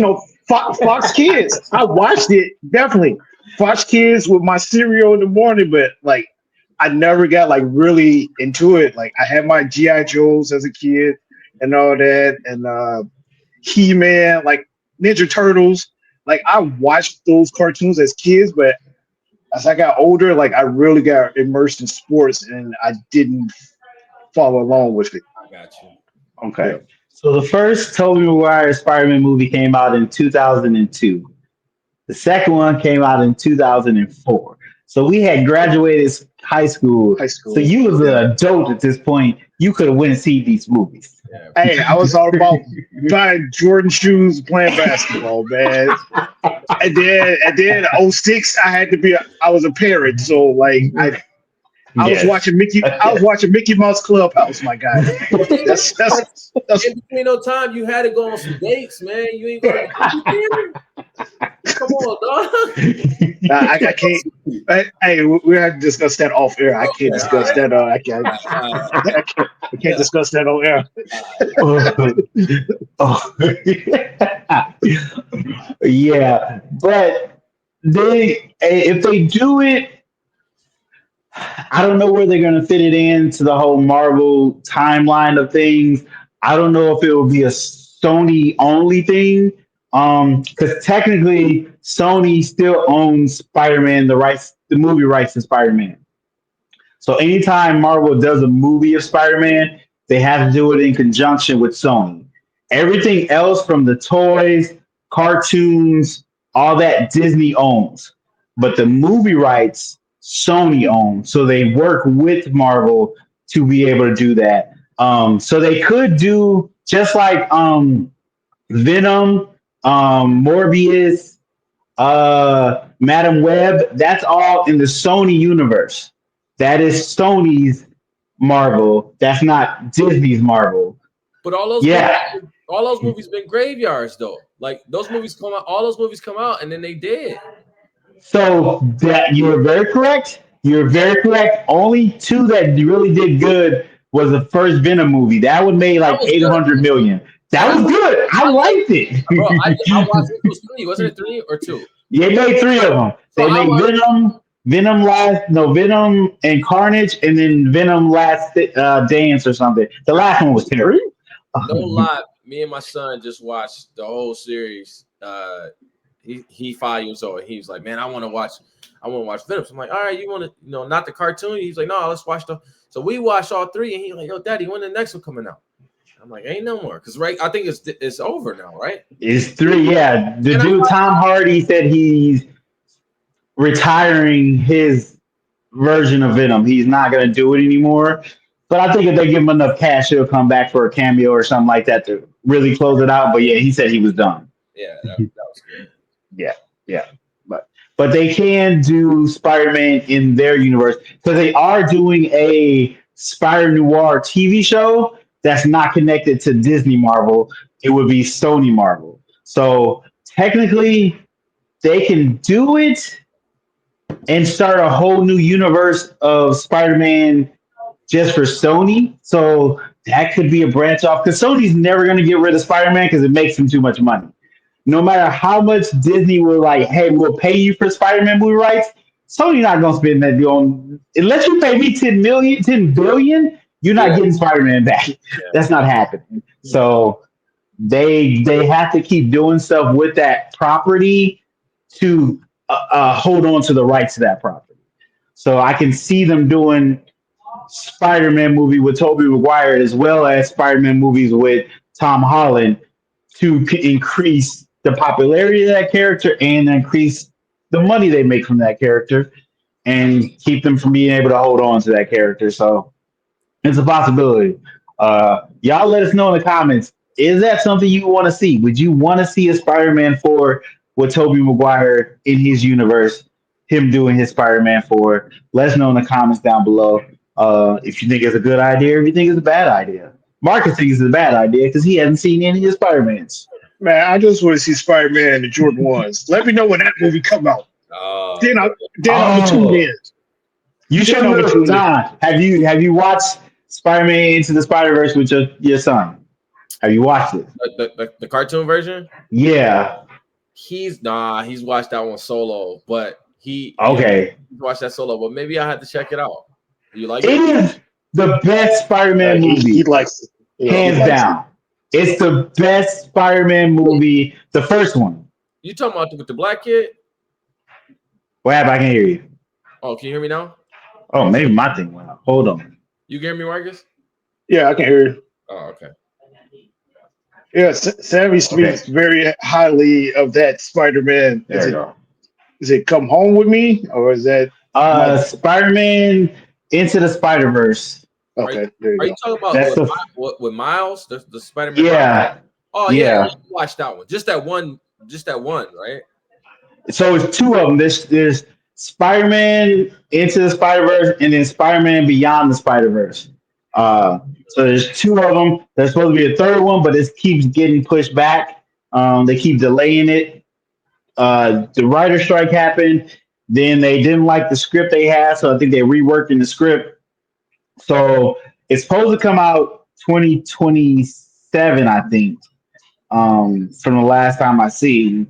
Fox Kids. I watched it definitely. Fox Kids with my cereal in the morning, but like I never got like really into it. Like I had my GI Joes as a kid and all that, and He-Man, like Ninja Turtles. Like I watched those cartoons as kids, but as I got older, like I really got immersed in sports, and I didn't follow along with it. I got you. Okay. Yeah. So the first Tobey Maguire Spider-Man movie came out in 2002. The second one came out in 2004. So we had graduated high school. So you was an adult at this point. You could have went and seen these movies. Hey, I was all about buying Jordan shoes, playing basketball, man. And then 06, I was a parent, so like I was watching Mickey Mouse Clubhouse, my guy. That's in between no time you had to go on some dates, man. You ain't going to come on, dog. I can't. Hey, we have to discuss that off air. I can't discuss that. I can't discuss that on air. Yeah, but if they do it, I don't know where they're going to fit it into the whole Marvel timeline of things. I don't know if it will be a Sony only thing. Because technically Sony still owns Spider-Man, the movie rights to Spider-Man. So anytime Marvel does a movie of Spider-Man, they have to do it in conjunction with Sony. Everything else from the toys, cartoons, all that Disney owns. But the movie rights, Sony owns. So they work with Marvel to be able to do that. So they could do just like Venom, Morbius, Madam Web, that's all in the Sony universe. That is Sony's Marvel. That's not Disney's Marvel. But all those movies been graveyards though. Like those movies come out, all those movies come out, and then they did. So that you're very correct. You're very correct. Only two that really did good was the first Venom movie. That one made like 800 million. That was good. I liked it. Bro, I watched it. It was 3. Wasn't it 3 or 2? Yeah, they made 3 of them. They made Venom and Carnage, and then Venom Last Dance or something. The last one was terrible. No lie, me and my son just watched the whole series, he 5 years old. He was like, man, I want to watch Venom. So I'm like, all right, you want to, not the cartoon? He's like, no, let's watch the. So we watched all 3, and he's like, yo, Daddy, when the next one coming out? I'm like, ain't no more, because I think it's over now, right? It's 3, yeah. The dude Tom Hardy said he's retiring his version of Venom. He's not going to do it anymore. But I think if they give him enough cash, he'll come back for a cameo or something like that to really close it out. But yeah, he said he was done. Yeah, that was good. Yeah. But they can do Spider-Man in their universe because they are doing a Spider Noir TV show that's not connected to Disney Marvel. It would be Sony Marvel. So technically, they can do it and start a whole new universe of Spider-Man just for Sony. So that could be a branch off because Sony's never going to get rid of Spider-Man because it makes them too much money. No matter how much Disney will like, hey, we'll pay you for Spider-Man movie rights, Sony not going to spend that on unless you pay me 10 billion, you're not getting Spider-Man back. Yeah. That's not happening. So they have to keep doing stuff with that property to hold on to the rights to that property. So I can see them doing Spider-Man movie with Tobey Maguire as well as Spider-Man movies with Tom Holland to increase the popularity of that character and increase the money they make from that character and keep them from being able to hold on to that character. So it's a possibility. Y'all let us know in the comments. Is that something you want to see? Would you want to see a Spider-Man 4 with Tobey Maguire in his universe, him doing his Spider-Man 4? Let us know in the comments down below if you think it's a good idea or if you think it's a bad idea. Marcus thinks it's a bad idea because he hasn't seen any of the Spider-Mans. Man, I just want to see Spider-Man and the Jordan 1s. Let me know when that movie come out. Then I'll tune in. You should have time. Have you watched Spider-Man Into the Spider-Verse with your son? Have you watched it? The cartoon version? Yeah. He's watched that one solo, but he watched that solo, but maybe I have to check it out. You like it? It is the best Spider-Man movie. He likes it. Hands down. It's the best Spider-Man movie. The first one. You talking about with the black kid? What happened? I can hear you. Oh, can you hear me now? Oh, maybe my thing went out. Hold on. You can hear me, Marcus? Yeah, I can hear you. Oh, okay. Yeah, Sammy speaks very highly of that Spider-Man. Is it Come Home With Me? Or is that Spider-Man Into the Spider-Verse? Okay, are you talking about with Miles, the Spider-Man? Yeah. Miles? Oh yeah. Watch that one. Just that one, right? So it's 2 of them. There's Spider-Man Into the Spider-Verse and then Spider-Man Beyond the Spider-Verse. So there's 2 of them. There's supposed to be a 3rd one, but it keeps getting pushed back. They keep delaying it. The writer strike happened. Then they didn't like the script they had, so I think they're reworking the script. So it's supposed to come out 2027, I think. From the last time I seen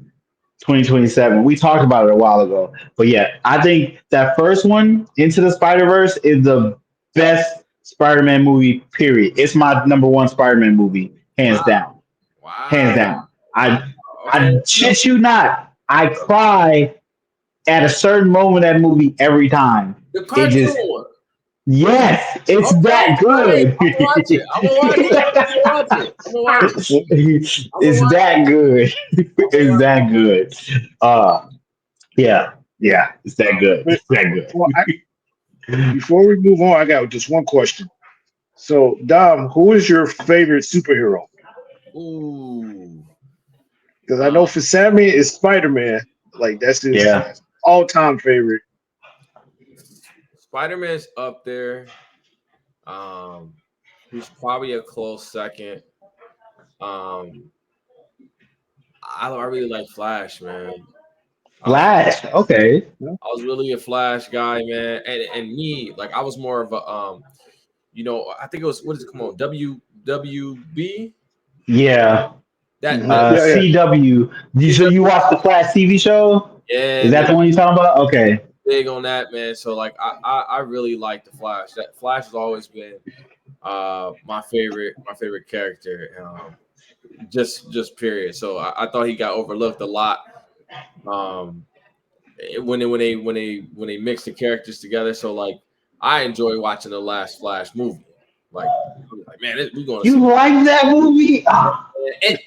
2027. We talked about it a while ago. But yeah, I think that first one, Into the Spider-Verse, is the best Spider-Man movie, period. It's my number 1 Spider-Man movie, hands down. Wow. Hands down. I shit you not. I cry at a certain moment of that movie every time. The cartoon one. Yes, it's that good. I'm gonna watch it. It's that good. It's that good. Yeah, it's that good. It's that good. Well, before we move on, I got just one question. So, Dom, who is your favorite superhero? Ooh. Because I know for Sammy, it's Spider-Man. Like, that's his all-time favorite. Spider-Man's up there. Who's probably a close second. I really like Flash, man. Flash, okay. I was really a Flash guy, man, and me, like, I was more of a, I think it was, what is it? Come on, WWB. Yeah. That CW. So you watched the Flash TV show? Yeah. Is that the one you're talking about? Okay. Big on that, man. So like, I really like the Flash. That Flash has always been my favorite character. Just period. So I thought he got overlooked a lot When they mix the characters together. So like I enjoy watching the last Flash movie. Like man, we're going to You see. like that movie? And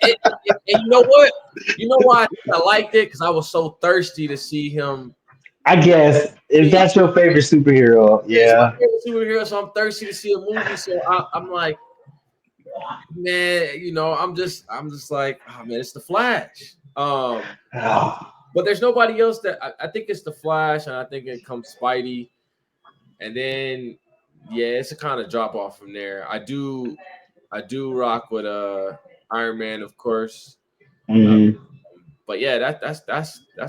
you know what? You know why I liked it? Because I was so thirsty to see him. I guess if that's your favorite superhero, It's my yeah. favorite superhero, so I'm thirsty to see a movie. So I'm like, man, I'm just like, oh man, it's the Flash. But there's nobody else that I think it's the Flash, and I think it comes Spidey, and then it's a kind of drop off from there. I do rock with Iron Man, of course. Mhm. But yeah, that's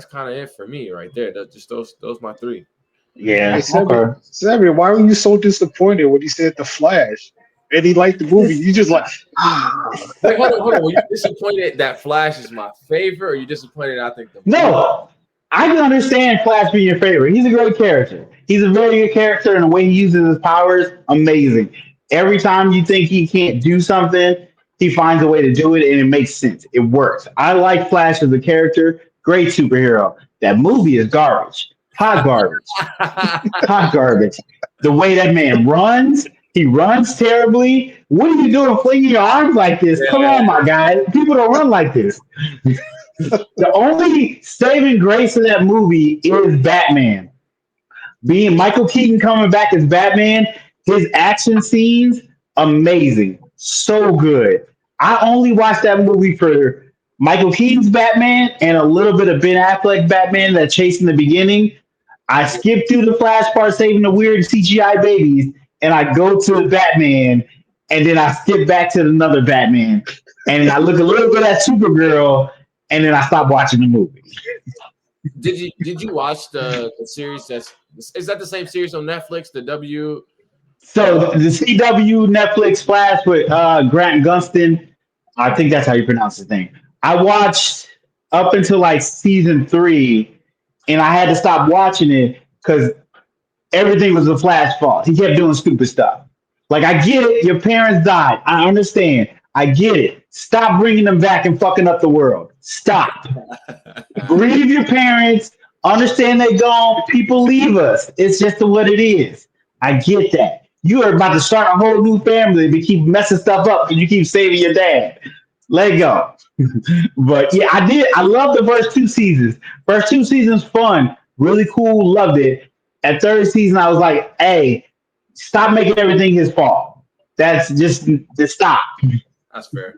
kind of it for me right there. That's just those my three. Hey, Yeah. Seven, Okay. Seven, why were you so disappointed when he said the Flash and he liked the movie? You just like, Wait, hold on. Were you disappointed that Flash is my favorite, or are you disappointed I think the movie? No, I can understand Flash being your favorite. He's a great character. He's a very good character, and the way he uses his powers, amazing. Every time you think he can't do something, he finds a way to do it, and it makes sense. It works. I like Flash as a character. Great superhero. That movie is garbage. Hot garbage. Hot garbage. The way that man runs, he runs terribly. What are you doing, flinging your arms like this? Come Yeah. on, my guy. People don't run like this. The only saving grace of that movie is Batman. Being Michael Keaton coming back as Batman, his action scenes, amazing. So good. I only watched that movie for Michael Keaton's Batman and a little bit of Ben Affleck Batman that chased in the beginning. I skipped through the Flash part, saving the weird CGI babies, and I go to the Batman, and then I skip back to another Batman, and I look a little bit at Supergirl, and then I stop watching the movie. Did you watch the series? Is that the same series on Netflix? The W. So the CW Netflix Flash with Grant Gustin, I think that's how you pronounce his name. I watched up until like season 3, and I had to stop watching it because everything was the Flash fault. He kept doing stupid stuff. Like I get it, your parents died. I understand. I get it. Stop bringing them back and fucking up the world. Stop. Grieve your parents. Understand they gone. People leave us. It's just what it is. I get that. You are about to start a whole new family, but keep messing stuff up and you keep saving your dad. Let it go. But yeah, I did. I love the first 2 seasons. First 2 seasons, fun, really cool, loved it. At third season, I was like, "Hey, stop making everything his fault. That's just stop." That's fair.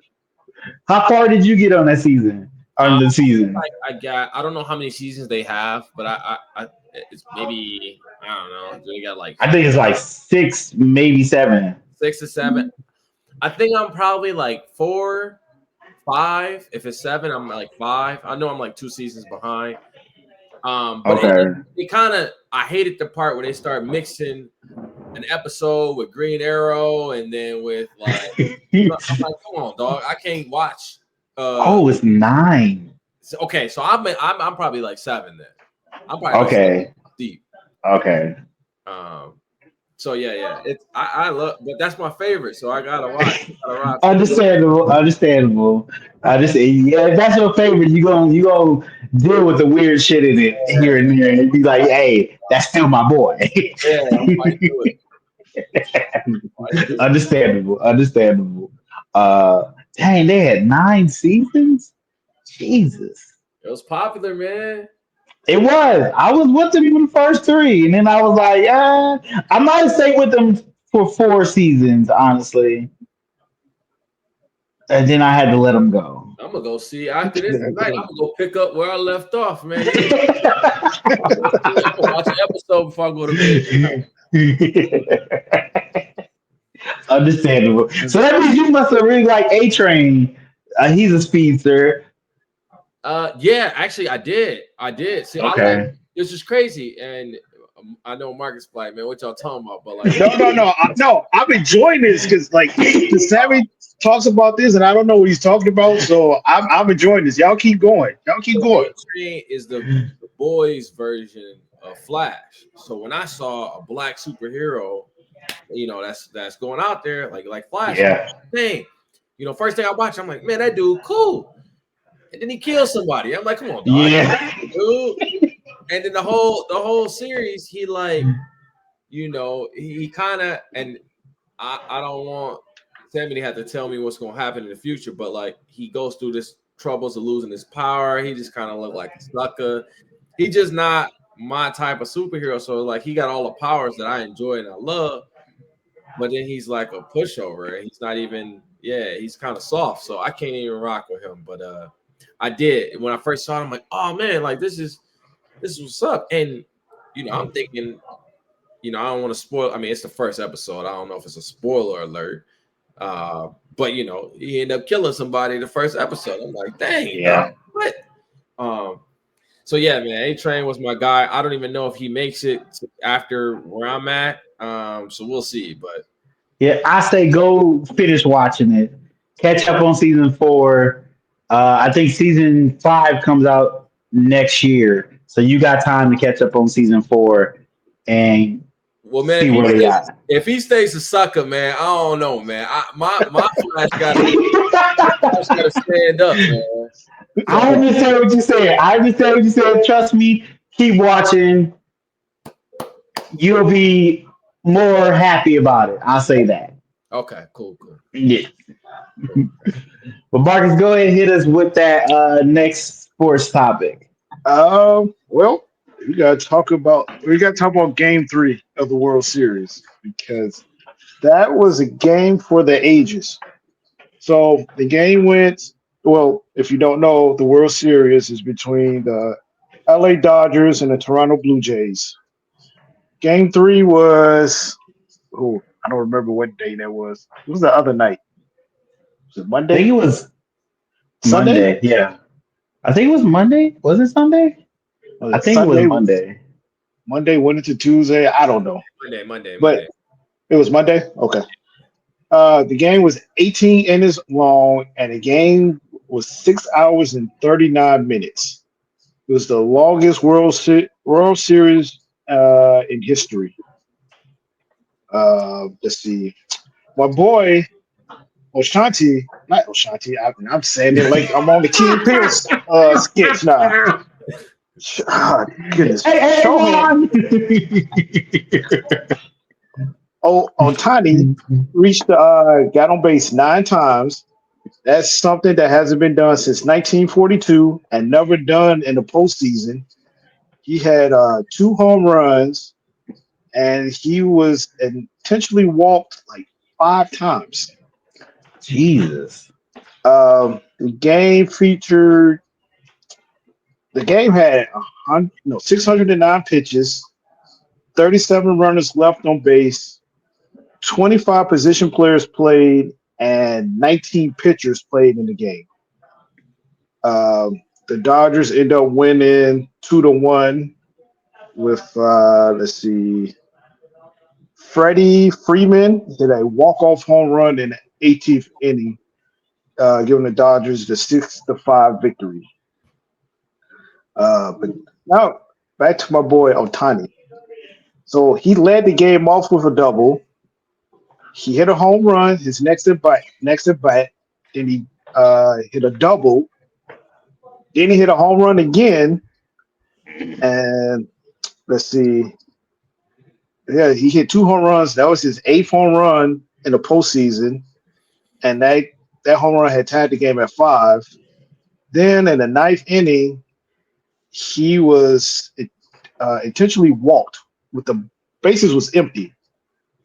How far did you get on that season? On the season? I don't know how many seasons they have, but it's maybe I don't know. They got like I think it's like 6, maybe 7. 6 or 7. I think I'm probably like 4, 5. If it's 7, I'm like 5. I know I'm like 2 seasons behind. But Okay. it kind of I hated the part where they start mixing an episode with Green Arrow and then with like I'm like, come on, dog. I can't watch. Oh, it's 9. Okay, so I'm probably like 7 then. I'm probably like 7 Okay. deep. Okay. So yeah. It's I love, but that's my favorite. So I gotta watch. Gotta rock. Understandable. Understandable. I just yeah, if that's your favorite, you gonna deal with the weird shit in it here and there, and be like, hey, that's still my boy. Yeah, I'm fighting through it. Understandable. Understandable. Dang, they had 9 seasons. Jesus. It was popular, man. It was. I was with them for the first 3, and then I was like, yeah, I might have stayed with them for 4 seasons, honestly. And then I had to let them go. I'm gonna go see after this tonight. I'm gonna go pick up where I left off, man. I'm gonna watch an episode before I go to bed. Understandable. So that means you must have really liked A Train. He's a speedster. Yeah, actually, I did. See, Okay. it's just crazy, and I know Marcus like, man, what y'all talking about? But like, no. I'm enjoying this because like the Sammy talks about this and I don't know what he's talking about, so I'm enjoying this. Y'all keep going. Y'all keep going. A-Train is the boys' version of Flash. So when I saw a black superhero, that's going out there like Flash, Yeah. thing, first thing I watched, I'm like, man, that dude cool. and then he kills somebody. I'm like, come on, dog, Yeah. dude. And then the whole series, he like, he kind of, and I don't want Sammy to have to tell me what's gonna happen in the future, but like he goes through this troubles of losing his power. He just kind of look like a sucker. He just not my type of superhero. So like he got all the powers that I enjoy and I love, but then he's like a pushover. He's not even, he's kind of soft. So I can't even rock with him. But I did when I first saw him. I'm like, oh man, like this is what's up. And I'm thinking, I don't want to spoil. I mean, it's the first episode. I don't know if it's a spoiler alert. But he ended up killing somebody the first episode. I'm like, dang, Yeah. what? So yeah, man, A-Train was my guy. I don't even know if he makes it after where I'm at. So we'll see. But Yeah, I say go finish watching it. Catch up on season 4. I think season 5 comes out next year, so you got time to catch up on season 4 and well, man, see where they at. if he stays a sucker, man, I don't know, man. My flash gotta stand up, man. I understand what you said. I understand what you said. Trust me, keep watching. You'll be more happy about it. I'll say that. Okay, cool. Yeah. But Marcus, go ahead and hit us with that next sports topic. Well, we got to talk about Game 3 of the World Series because that was a game for the ages. So the game went well. If you don't know, the World Series is between the LA Dodgers and the Toronto Blue Jays. Game 3 was I don't remember what day that was. It was the other night. Was it I think Monday? it was Sunday? Monday. Yeah. I think it was Monday. Was it Sunday? I think it was Sunday was Monday. Monday went into Tuesday. I don't know, Monday. but it was Monday. Okay. The game was 18 innings long, and the game was 6 hours and 39 minutes. It was the longest World Series in history. Let's see. My boy not Oshanti. I'm saying it like I'm on the King Pierce sketch now. Ah, goodness. Hey, Shohei Ron! Otani reached got on base 9 times. That's something that hasn't been done since 1942 and never done in the postseason. He had 2 home runs and he was intentionally walked like 5 times. Jesus. The game featured. The game had 609 pitches, 37 runners left on base, 25 position players played, and 19 pitchers played in the game. The Dodgers end up winning 2-1 with let's see, Freddie Freeman hit a walk-off home run in the 18th inning, giving the Dodgers the 6-5 victory. But now back to my boy Otani. So he led the game off with a double. He hit a home run his next at bat. Then he hit a double. Then he hit a home run again. And let's see. Yeah, he hit 2 home runs. That was his 8th home run in the postseason. And that home run had tied the game at 5. Then in the 9th inning, he was intentionally walked with the bases was empty.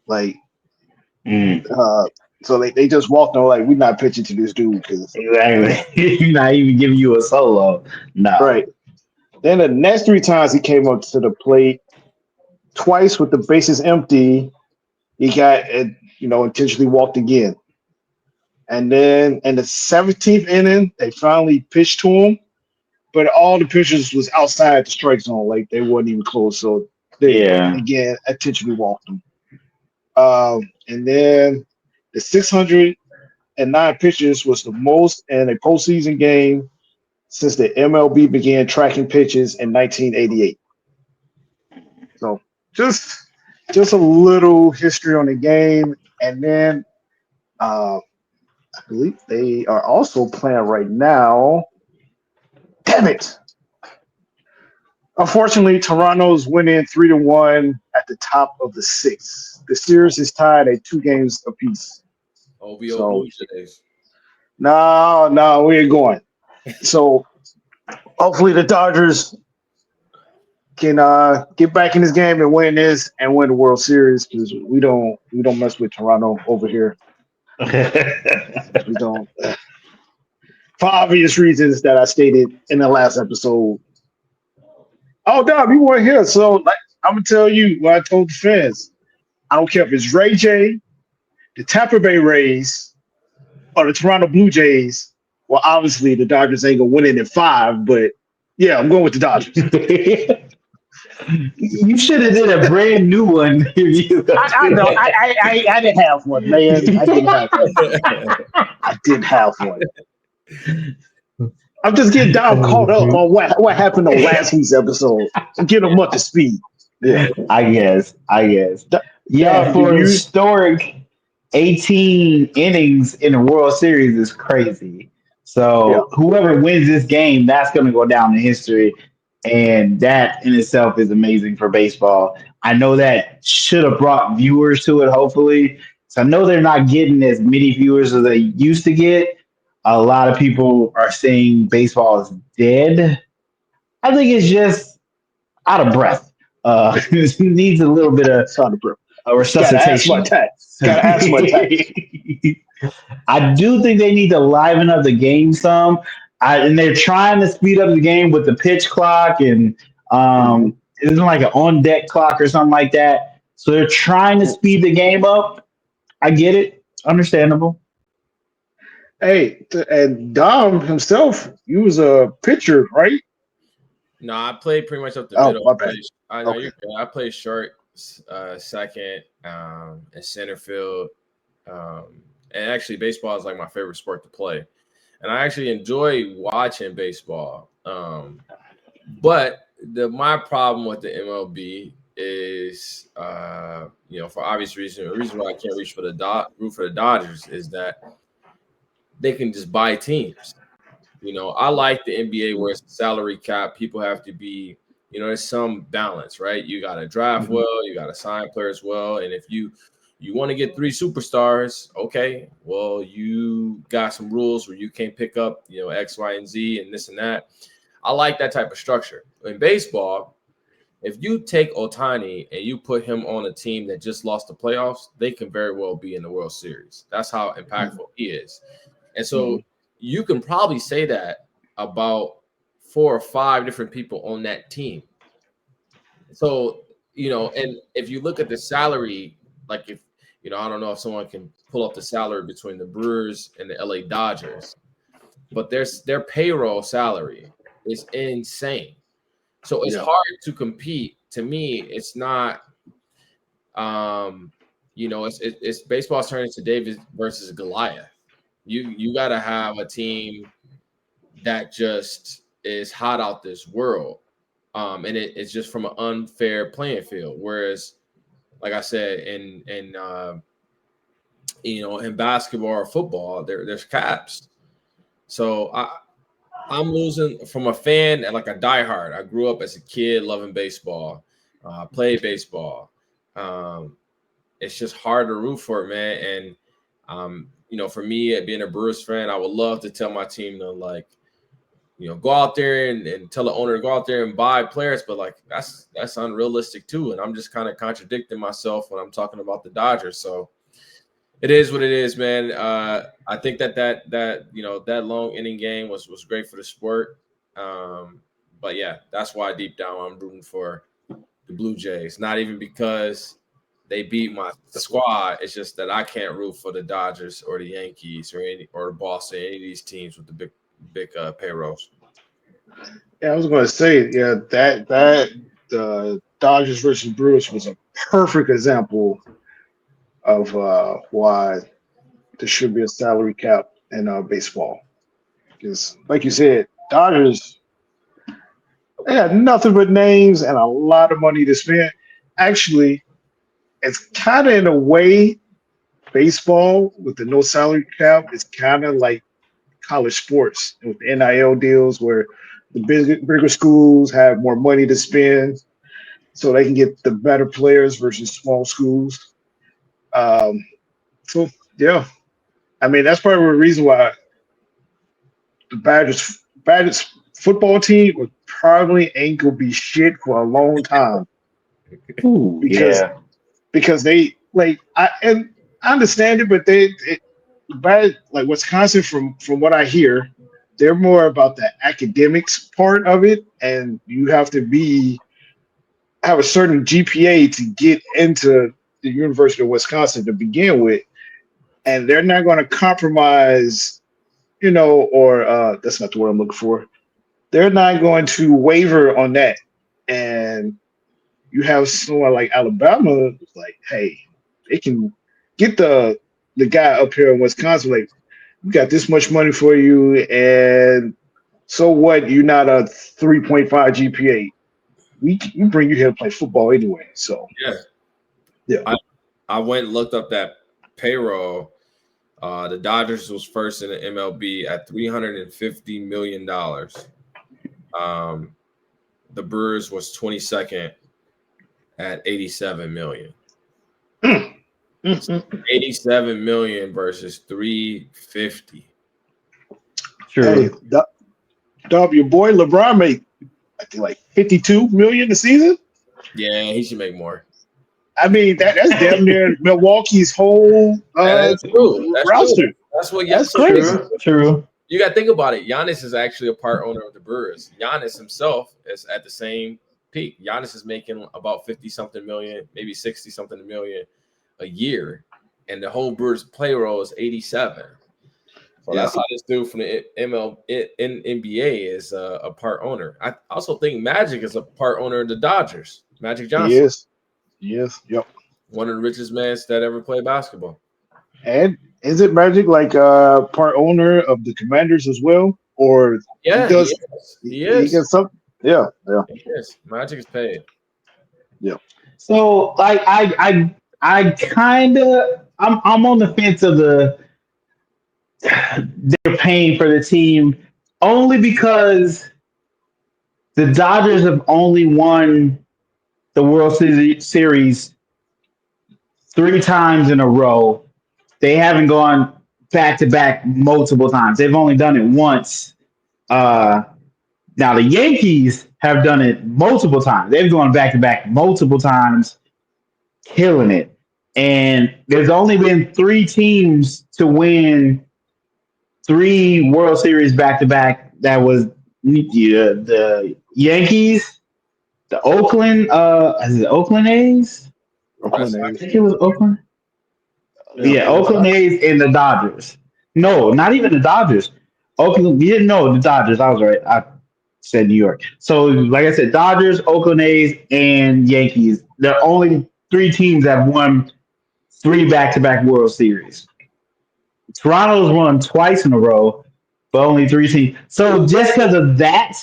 Like, so they just walked on like, we're not pitching to this dude because Exactly. He's not even giving you a solo. No. right. Then the next 3 times he came up to the plate, twice with the bases empty, he got intentionally walked again. And then in the 17th inning, they finally pitched to him, but all the pitchers was outside the strike zone, like they weren't even close. So they again intentionally walked him. And then the 609 pitches was the most in a postseason game since the MLB began tracking pitches in 1988. So just a little history on the game, and then I believe they are also playing right now. Damn it. Unfortunately, Toronto's winning 3-1 at the top of the sixth. The series is tied at 2 games apiece. OVO So Blue Jays. no, we ain't going. So hopefully the Dodgers can get back in this game and win this and win the World Series because we don't mess with Toronto over here. We don't. For obvious reasons that I stated in the last episode. Oh, Dom, you weren't here, so I'm gonna tell you what I told the fans. I don't care if it's Ray J, the Tampa Bay Rays, or the Toronto Blue Jays. Well, obviously the Dodgers ain't gonna win it in 5, but yeah, I'm going with the Dodgers. You should have did a brand new one. I know. I didn't have one, man. I didn't have one. I'm just getting Dom caught up on what happened on last week's episode. I'm getting him up to speed. Yeah, I guess. Yeah, Dom, for historic 18 innings in the World Series is crazy. So whoever wins this game, that's going to go down in history. And that in itself is amazing for baseball. I know that should have brought viewers to it, hopefully. So I know they're not getting as many viewers as they used to get. A lot of people are saying baseball is dead. I think it's just out of breath. It needs a little bit of resuscitation. Got to ask my tax. I do think they need to liven up the game some. And they're trying to speed up the game with the pitch clock and it's like an on deck clock or something like that. So they're trying to speed the game up. I get it. Understandable. Hey, and Dom himself, he was a pitcher, right? No, I played pretty much up the middle. My bad. I know you're good. I played short, second, and center field. And actually, baseball is like my favorite sport to play. And I actually enjoy watching baseball. But my problem with the MLB is, for obvious reasons, the reason why I can't root for the Dodgers is that they can just buy teams. I like the NBA where it's a salary cap. People have to be, there's some balance, right? You got to draft well, you got to sign players well, and if you want to get 3 superstars, okay, well, you got some rules where you can't pick up, X, Y, and Z and this and that. I like that type of structure. In baseball, if you take Ohtani and you put him on a team that just lost the playoffs, they can very well be in the World Series. That's how impactful he is. And so you can probably say that about 4 or 5 different people on that team. So, and if you look at the salary, like if, I don't know if someone can pull up the salary between the Brewers and the LA Dodgers, but their payroll salary is insane. So it's hard to compete. To me, it's not, it's baseball's turning to David versus Goliath. You got to have a team that just is hot out this world. And it's just from an unfair playing field. Whereas, like I said, in basketball or football, there's caps. So I'm losing from a fan and like a diehard. I grew up as a kid loving baseball, played baseball. It's just hard to root for it, man. And for me, being a Brewers fan, I would love to tell my team to go out there and tell the owner to go out there and buy players, but that's unrealistic too. And I'm just kind of contradicting myself when I'm talking about the Dodgers. So it is what it is, man. I think that long inning game was great for the sport. But yeah, that's why deep down I'm rooting for the Blue Jays. Not even because they beat my squad. It's just that I can't root for the Dodgers or the Yankees or Boston, any of these teams with the big payrolls. Yeah, I was going to say, that the Dodgers versus Brewers was a perfect example of why there should be a salary cap in baseball. Because, like you said, Dodgers, they had nothing but names and a lot of money to spend. Actually, it's kind of in a way, baseball with the no salary cap is kind of like college sports with the NIL deals where The bigger schools have more money to spend, so they can get the better players versus small schools. Um, so yeah, I mean that's part of the reason why the Badgers football team was probably ain't gonna be shit for a long time Ooh, because yeah. they like I understand it, but bad like Wisconsin from what I hear, they're more about the academics part of it, and you have to have a certain GPA to get into the University of Wisconsin to begin with, and they're not going to compromise, or that's not the word I'm looking for. They're not going to waver on that, and you have someone like Alabama, like, hey, they can get the guy up here in Wisconsin, like, we got this much money for you, and so what? You're not a 3.5 GPA. We bring you here to play football anyway. So Yeah. yeah. I went and looked up that payroll. The Dodgers was first in the MLB at $350 million. The Brewers was 22nd at 87 million. Mm, mm. 87 million versus 350. Hey, True. your boy LeBron made I think like 52 million a season. Yeah, he should make more. I mean that's damn near Milwaukee's whole That's true. That's true. roster. That's what. That's So crazy. True. you got to think about it. Giannis is actually a part owner of the Brewers. Giannis himself is at the same peak. Giannis is making about 50 something million, maybe 60 something million a year, and the whole Brewers payroll is 87. So Yeah. that's how this dude from the NBA is a part owner. I also think Magic is a part owner of the Dodgers. Magic He Johnson, is. Yes. Yep. one of the richest men that ever played basketball. And is it Magic like part owner of the Commanders as well, or he Yeah, he does is. He he is. gets some? Yeah. Yeah. He is. Magic is paid. Yeah. So like I kind of I'm on the fence of they're paying for the team only because the Dodgers have only won the Series 3 times in a row. They haven't gone back to back multiple times. They've only done it once. Uh, Now the Yankees have done it multiple times. They've gone back to back multiple times, killing it. And there's only been 3 teams to win 3 World Series back to back. That was the Yankees, the Oakland, is it Oakland A's? Red Oakland I Sox. A's. think it was Oakland. Yeah. Yeah, Red Oakland Sox. A's and the Dodgers. No, not even the Dodgers. Oakland, you didn't know the Dodgers. I was right. I said New York. So, like I said, Dodgers, Oakland A's, and Yankees. They're only 3 teams that have won 3 back-to-back World Series. Toronto's won twice in a row, but only 3 teams. So, just because of that,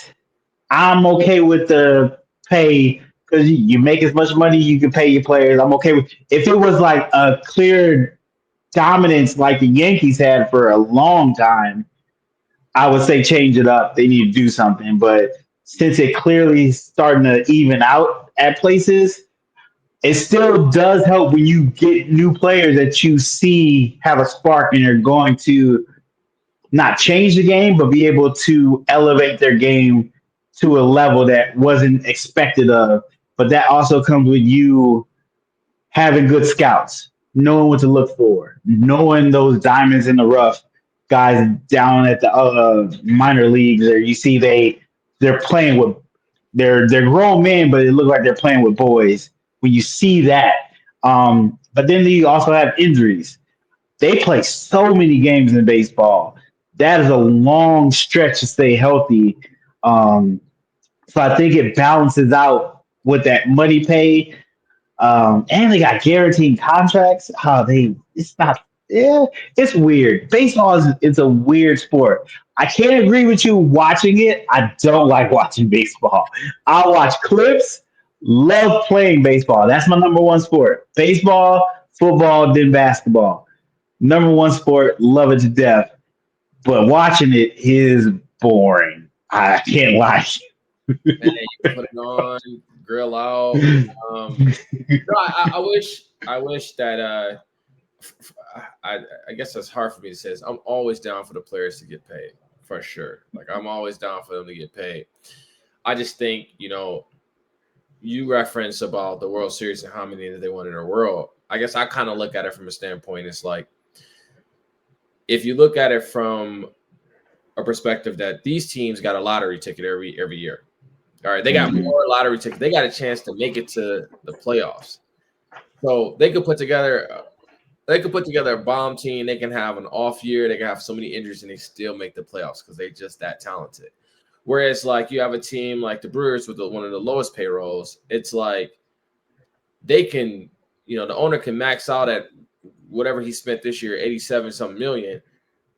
I'm okay with the pay because you make as much money you can pay your players. I'm okay with if it was like a clear dominance like the Yankees had for a long time, I would say change it up. They need to do something. But since it clearly starting to even out at places, it still does help when you get new players that you see have a spark and are going to not change the game, but be able to elevate their game to a level that wasn't expected of. But that also comes with you having good scouts, knowing what to look for, knowing those diamonds in the rough guys down at the minor leagues, or you see they're playing with they're grown men, but it looks like they're playing with boys. When you see that, but then you also have injuries. They play so many games in baseball. That is a long stretch to stay healthy. Um, so I think it balances out with that money pay and they got guaranteed contracts. How they it's not yeah, it's weird. Baseball is it's a weird sport. I can't agree with you watching it. I don't like watching baseball. I watch clips, love playing baseball. That's my number one sport. Baseball, football, then basketball. Number one sport, love it to death. But watching it is boring. I can't lie. Man, you put it on, grill out. No, I wish that I guess that's hard for me to say. I'm always down for the players to get paid for sure. Like I'm always down for them to get paid. I just think you reference about the World Series and how many that they won in the world. I guess I kind of look at it from a standpoint. It's like if you look at it from a perspective that these teams got a lottery ticket every year. All right, they got more lottery tickets. They got a chance to make it to the playoffs. So they could put together a bomb team. They can have an off year. They can have so many injuries and they still make the playoffs because they're just that talented. Whereas like you have a team like the Brewers with one of the lowest payrolls, it's like they can, the owner can max out at whatever he spent this year, 87 something million,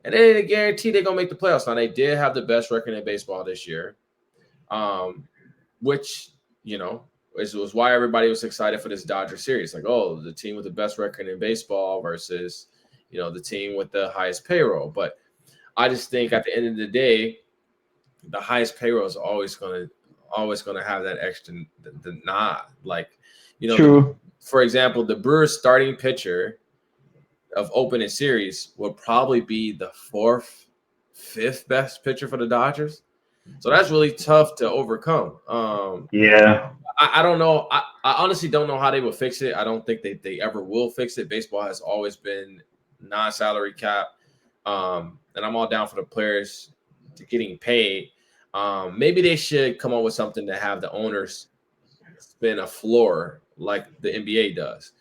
and then they guarantee they're gonna make the playoffs. Now they did have the best record in baseball this year, which was why everybody was excited for this Dodger series. Like, oh, the team with the best record in baseball versus the team with the highest payroll. But I just think at the end of the day, the highest payroll is always gonna have that extra the nod. Like, True. For example, the Brewers starting pitcher of opening series would probably be the fourth, fifth best pitcher for the Dodgers. So that's really tough to overcome. Yeah. I don't know. I honestly don't know how they will fix it. I don't think they ever will fix it. Baseball has always been non-salary cap. And I'm all down for the players to getting paid. Maybe they should come up with something to have the owners spin a floor like the NBA does.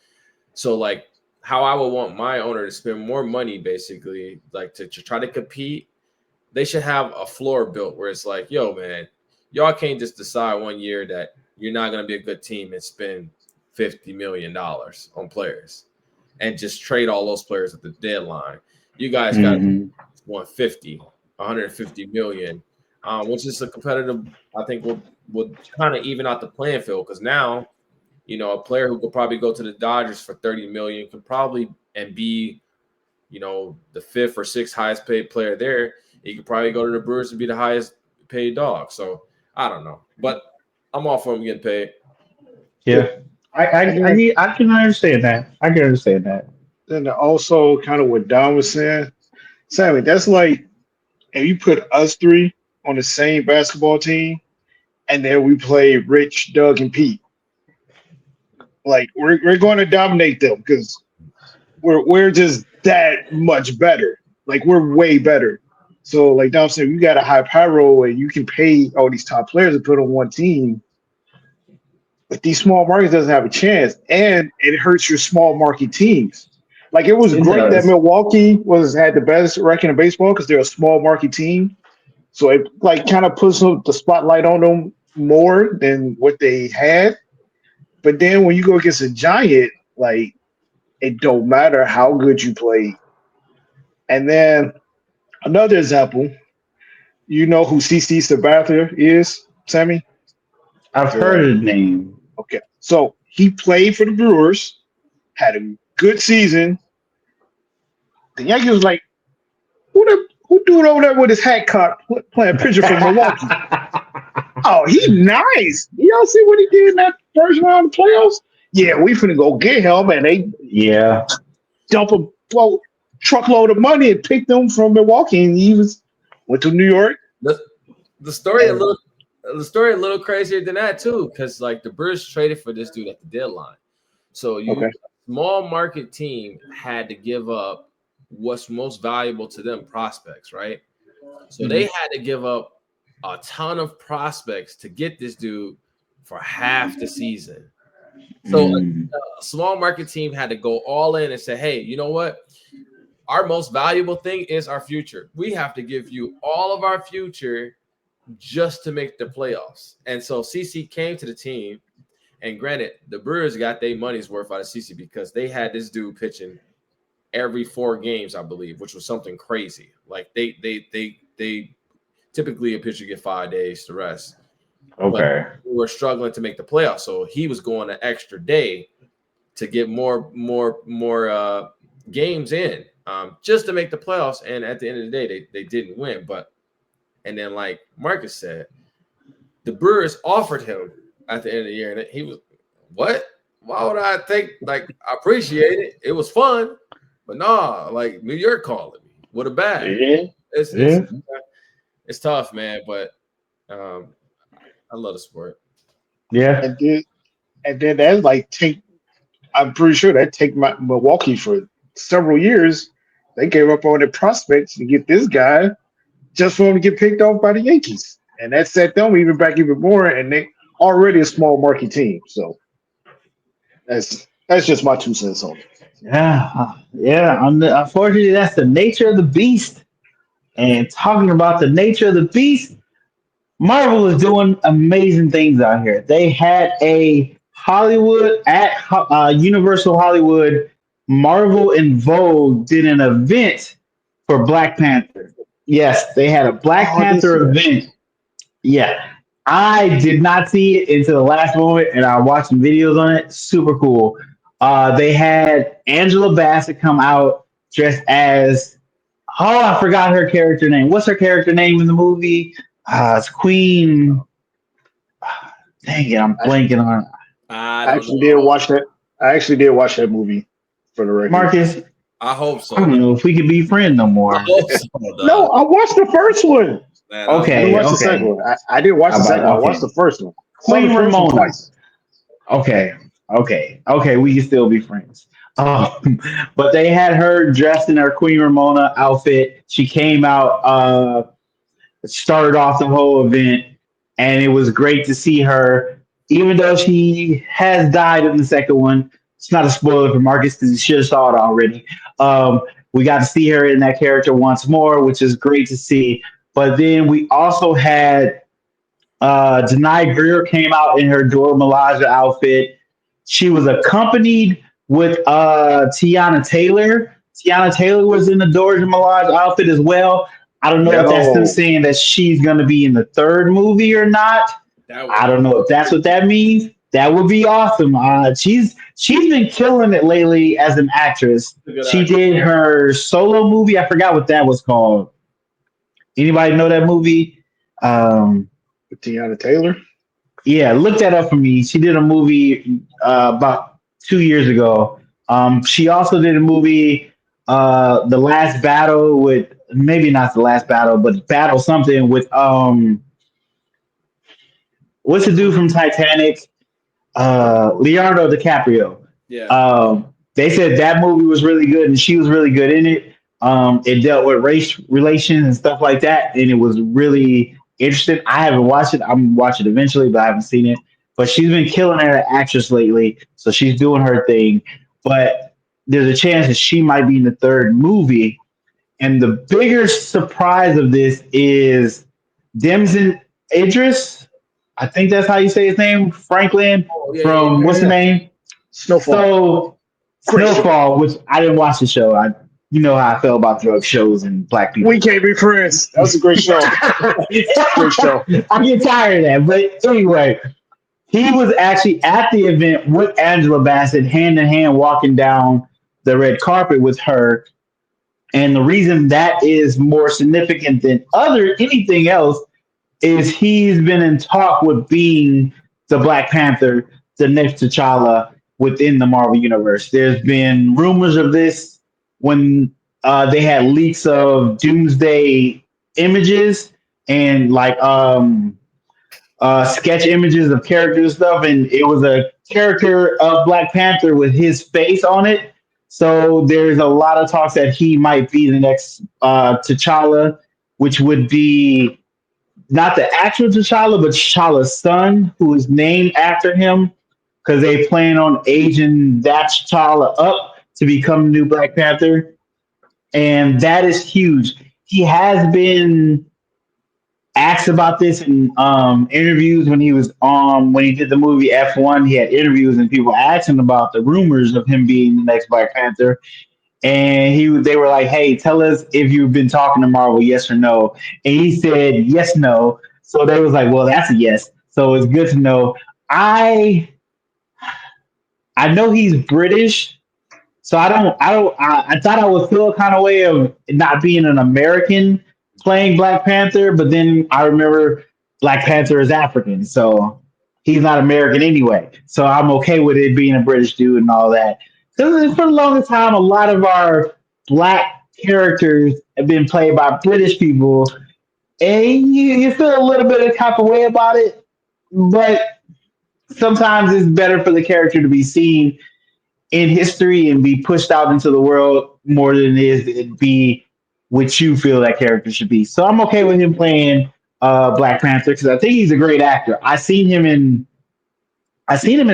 So like how I would want my owner to spend more money, basically, like to try to compete. They should have a floor built where it's like, yo, man, y'all can't just decide one year that you're not going to be a good team and spend $50 million on players and just trade all those players at the deadline. You guys got 150 million, which is a competitive, I think will kind of even out the playing field because now, a player who could probably go to the Dodgers for 30 million could probably and be, the fifth or sixth highest paid player there. He could probably go to the Brewers and be the highest paid dog. So I don't know, but I'm all for him getting paid. Yeah. I can understand that. I can understand that. Then also kind of what Don was saying, Sammy, that's like if you put us three on the same basketball team and then we play Rich, Doug, and Pete. Like we're going to dominate them because we're just that much better. Like we're way better. So like Dom said, you got a high payroll and you can pay all these top players to put on one team. But these small markets doesn't have a chance, and it hurts your small market teams. Like it was It great that does. Milwaukee had the best record in baseball because they're a small market team. So it like kind of puts the spotlight on them more than what they had. But then when you go against a giant, like it don't matter how good you play. And then another example, you know who CC Sabathia is, Sammy? I've heard The the name. Okay. So he played for the Brewers, had a good season. The Yankees was like, who doing over there with his hat cut playing pitcher for Milwaukee? Oh, he nice. Y'all see what he did in that first round of playoffs? Yeah, we finna go get him, and they Yeah. dump a truckload of money and picked him from Milwaukee, and he went to New York. The story a little crazier than that too, because like the Brewers traded for this dude at the deadline. So a small market team had to give up what's most valuable to them, prospects, right? So they had to give up a ton of prospects to get this dude for half the season. So a small market team had to go all in and say, hey, you know what? Our most valuable thing is our future. We have to give you all of our future just to make the playoffs. And so CC came to the team, and granted, the Brewers got their money's worth out of CC because they had this dude pitching every 4 games, I believe, which was something crazy. Like they typically a pitcher get 5 days to rest. Okay. But we were struggling to make the playoffs, so he was going an extra day to get more games in, just to make the playoffs. And at the end of the day, they didn't win. But And then, like Marcus said, the Brewers offered him at the end of the year, and he was, what? Why would I think, like, I appreciate it. It was fun, but nah, like New York calling me with a bag. Yeah. It's tough, man, but I love the sport. Yeah. And then that like take. I'm pretty sure that take Milwaukee for several years. They gave up on their prospects to get this guy just for him to get picked off by the Yankees, and that set them even more. And they already a small market team, so that's just my 2 cents on it. Yeah. Unfortunately, that's the nature of the beast. And talking about the nature of the beast, Marvel is doing amazing things out here. They had a Hollywood at Universal Hollywood. Marvel and Vogue did an event for Black Panther. Yes, they had a Black Oh, I did see Panther that. event. Yeah, I did not see it until the last moment, and I watched some videos on it. Super cool. They had Angela Bassett come out dressed as, oh, I forgot her character name. What's her character name in the movie? It's Queen. Dang it, I'm I, blanking on I I don't actually did know. watch that. I actually did watch that movie for the record. Marcus. I hope I so. don't know if we could be friends no I more. hope so, No, dog. I watched the first one. Man, I didn't Okay, watch the second okay. one. I didn't watch How the second one. I about watched okay? the first one. Saw the Queen first one Ramona. twice. Okay, okay. We can still be friends. But they had her dressed in her Queen Ramona outfit. She came out, started off the whole event, and it was great to see her. Even though she has died in the second one, it's not a spoiler for Marcus because you should have saw it already. Um, we got to see her in that character once more, which is great to see. But then we also had Denai Greer came out in her Dora Milaje outfit. She was accompanied with Tiana Taylor. Tiana Taylor was in the Dora Milaje outfit as well. I don't know if that's them Yo, saying that she's going to be in the third movie or not. that I would don't know if that's what that means. That would be awesome. She's been killing it lately as an actress. be a good She actor. did her solo movie. I forgot what that was called. Anybody know that movie? Um, Tiana Taylor. Yeah, look that up for me. She did a movie about 2 years ago. She also did a movie, The Last Battle with maybe not the last battle, but battle something with what's the dude from Titanic? Leonardo DiCaprio. Yeah. They said that movie was really good and she was really good in it. It dealt with race relations and stuff like that, and it was really interesting. I haven't watched it. I'm gonna watch it eventually, but I haven't seen it. But she's been killing it as an actress lately, so she's doing her thing. But there's a chance that she might be in the third movie. And the bigger surprise of this is Demson Idris. I think that's how you say his name, Franklin Oh, yeah. from Yeah, what's the yeah. name? Snowfall. So Great show. Snowfall, which I didn't watch the show. You know how I felt about drug shows and black We people. can't be friends. That was a great show. Great show. I get tired of that. But anyway, he was actually at the event with Angela Bassett, hand in hand, walking down the red carpet with her. And the reason that is more significant than other anything else is he's been in talk with being the Black Panther, the next T'Challa within the Marvel Universe. There's been rumors of this when they had leaks of Doomsday images and like sketch images of characters and stuff, and it was a character of Black Panther with his face on it. So there's a lot of talks that he might be the next T'Challa, which would be not the actual T'Challa, but T'Challa's son, who is named after him, because they plan on aging that T'Challa up to become the new Black Panther, and that is huge. He has been asked about this in interviews when he did the movie F1. He had interviews and people asked him about the rumors of him being the next Black Panther, and they were like, "Hey, tell us if you've been talking to Marvel, yes or no." And he said, "Yes, no." So they was like, "Well, that's a yes." So it's good to know. I I know he's British, so I thought I would feel a kind of way of not being an American playing Black Panther, but then I remember Black Panther is African, so he's not American anyway. So I'm okay with it being a British dude and all that. Because for the longest time, a lot of our black characters have been played by British people, and you feel a little bit of type of way about it, but sometimes it's better for the character to be seen in history and be pushed out into the world more than it is it be what you feel that character should be. So I'm okay with him playing Black Panther because I think he's a great actor. I seen him in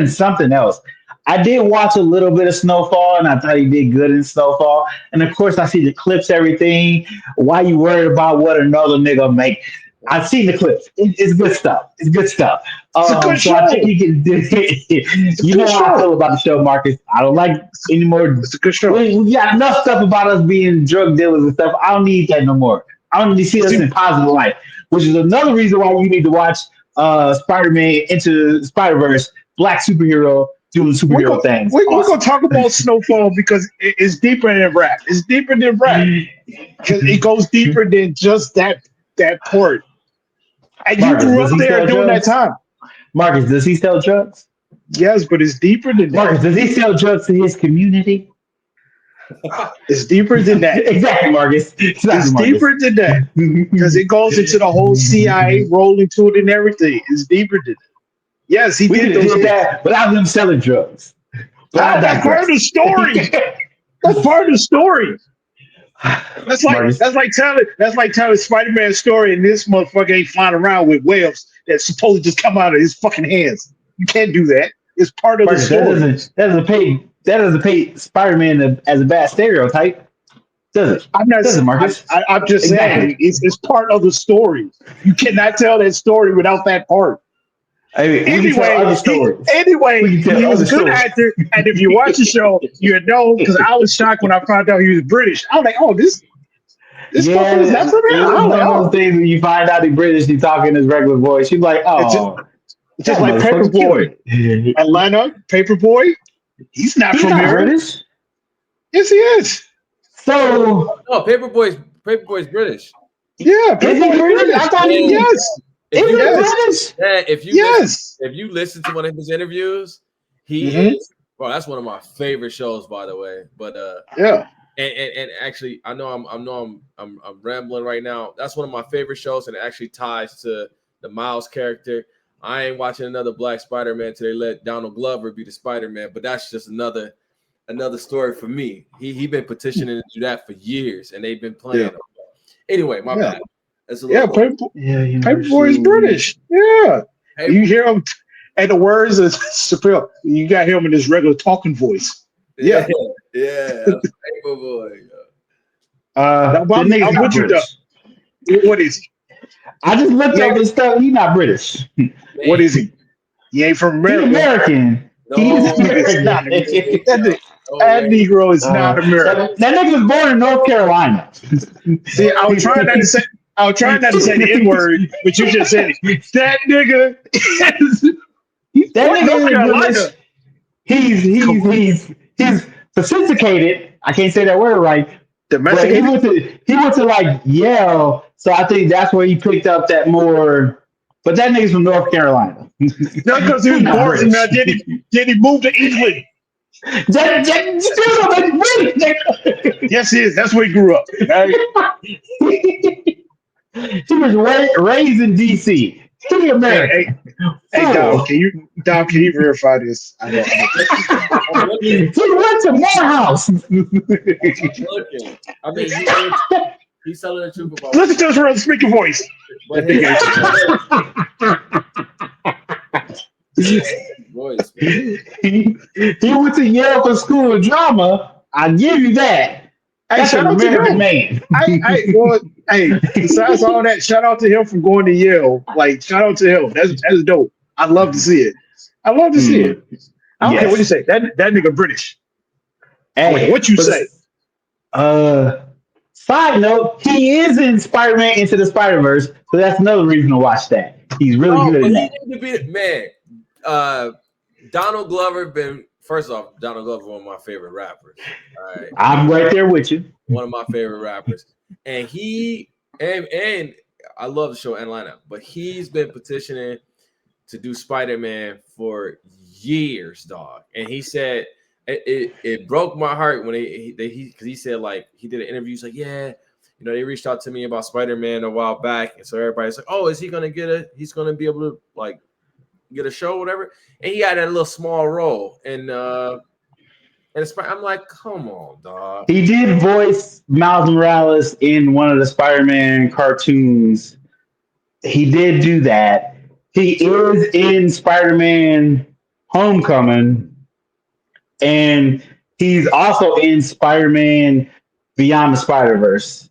something else. I did watch a little bit of Snowfall, and I thought he did good in Snowfall. And of course, I see the clips, everything. Why you worried about what another nigga make? I've seen the clips. It's good stuff. It's good stuff. It's a good So show. I think he can do It's a You know good how I show. feel about the show, Marcus. I don't like anymore. It's a good show. We got enough stuff about us being drug dealers and stuff. I don't need that no more. I don't need to see us in positive light, which is another reason why you need to watch Spider-Man Into Spider-Verse, black superhero doing superhero things. We're gonna talk about Snowfall because it's deeper than rap. It's deeper than rap because it goes deeper than just that part. And Marcus, you grew does up he there sell during that drugs? time. Marcus, does he sell drugs? Yes, but it's deeper than that. Marcus, does he sell drugs to his community? It's deeper than that. Exactly, Marcus. Exactly, It's Marcus. deeper than that because it goes into the whole CIA role into it and everything. It's deeper than that. Yes, he We did could have those did things. that without him selling drugs. But I That's part of the digress. story. That's part of the story. That's Marcus. like telling Spider-Man's story, and this motherfucker ain't flying around with webs that's supposed to just come out of his fucking hands. You can't do that. It's part of the Marcus, story. that doesn't paint Spider-Man as a bad stereotype, does it? I'm not. Does it, Marcus? I'm just Exactly. saying it's part of the story. You cannot tell that story without that part. I mean, we can tell other stories. We can He tell was a other good stories. actor, and if you watch the show, you know because I was shocked when I found out he was British. I was like, oh, this Yeah, motherfucker's not from here. it I was was like, one of oh, those things when you find out he's British, he talking his regular voice. You're like, it's just, oh, it's just that like motherfucker Paperboy, killed it. Atlanta, Paperboy. He's not He's from not here. British. Yes, he is. So No, Paperboy's British. Yeah, is he Paperboy's British? British. I thought he was. Yes, Is he yes, British? Yeah, yes. if you listen to one of his interviews, he Mhm. is. Well, that's one of my favorite shows, by the way. But Yeah. and actually, I know I'm rambling right now. That's one of my favorite shows, and it actually ties to the Miles character. I ain't watching another Black Spider-Man till they let Donald Glover be the Spider-Man, but that's just another story for me. He been petitioning to do that for years, and they've been playing. Yeah. Them. Anyway, my Yeah. bad. That's a Yeah, little Yeah, Paperboy is British. Yeah. Hey, You hear him and the words of Chappelle. You got him in his regular talking voice. Yeah. yeah, that's Paperboy. that I'm nigga's not with you, British. What is he? I just looked Yeah. up his stuff. He's not British. What is he? He ain't from He's America. American. He's No, It's not American. that Negro is not American. That nigga was born in North Carolina. See, I was trying not to say the N word, but you just said it. That nigga is That what, nigga North is Carolina. British. He's sophisticated. I can't say that word right. But he went to like Yale, so I think that's where he picked up that more. But that nigga's from North Carolina. Not because he was Not born British. now. Did he move to England? Yes, he is. That's where he grew up. Right? He was raised in D.C. He's American. Hey, Dom, can you verify this? I don't know. He went to Morehouse. looking. I mean, he's telling the truth about Listen to this real speaker voice. but his voice. He went to Yale for school of drama. I give you that. Hey, That's shout an out to American him. man. Besides all that, shout out to him for going to Yale. Like, shout out to him. That's dope. I'd love to see it. I love to see it. I don't care what you say. That nigga British. Hey, what you say? Side note, he is in Spider-Man Into the Spider-Verse, so that's another reason to watch that. He's really good but in he that. need to be man. Donald Glover been first off. Donald Glover, one of my favorite rappers. All right, I'm right there with you. one of my favorite rappers, and he and I love the show Atlanta, but he's been petitioning to do Spider-Man for years, dog. And he said it broke my heart when because he said like he did an interview. He's like, yeah, they reached out to me about Spider-Man a while back, and so everybody's like, oh, is he gonna get it? He's gonna be able to like get a show, or whatever. And he had a little small role, and I'm like, come on, dog. He did voice Miles Morales in one of the Spider-Man cartoons. He did do that. He is in Spider-Man Homecoming, and he's also in Spider-Man Beyond the Spider-Verse.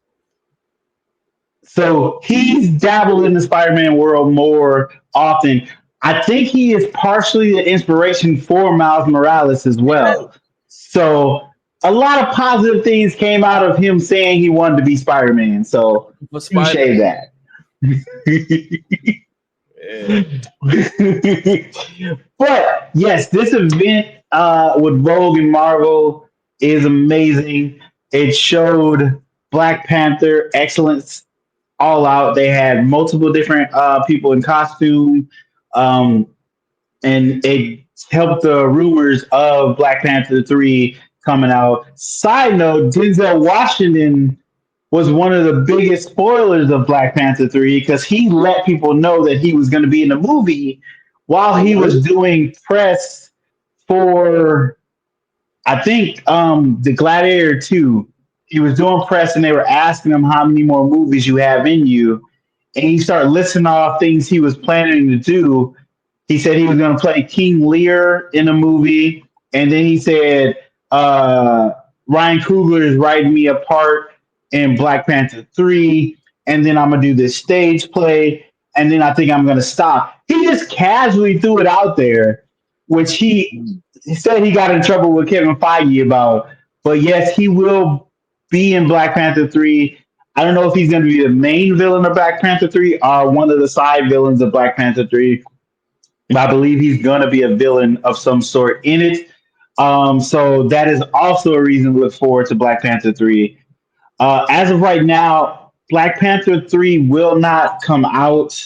So he's dabbled in the Spider-Man world more often. I think he is partially the inspiration for Miles Morales as well. So a lot of positive things came out of him saying he wanted to be Spider-Man. So touche that. But yes, this event with Rogue and Marvel is amazing. It showed Black Panther excellence all out. They had multiple different people in costume, um, and it helped the rumors of Black Panther 3 coming out. Side note, Denzel Washington was one of the biggest spoilers of Black Panther 3 because he let people know that he was going to be in the movie while he was doing press for, I think, the Gladiator 2. He was doing press and they were asking him how many more movies you have in you. And he started listing off things he was planning to do. He said he was going to play King Lear in a movie. And then he said, Ryan Coogler is writing me a part in Black Panther 3. And then I'm going to do this stage play. And then I think I'm going to stop. He just casually threw it out there, which he said he got in trouble with Kevin Feige about. But yes, he will be in Black Panther 3. I don't know if he's going to be the main villain of Black Panther 3 or one of the side villains of Black Panther 3. I believe he's going to be a villain of some sort in it. So that is also a reason to look forward to Black Panther 3. As of right now, Black Panther 3 will not come out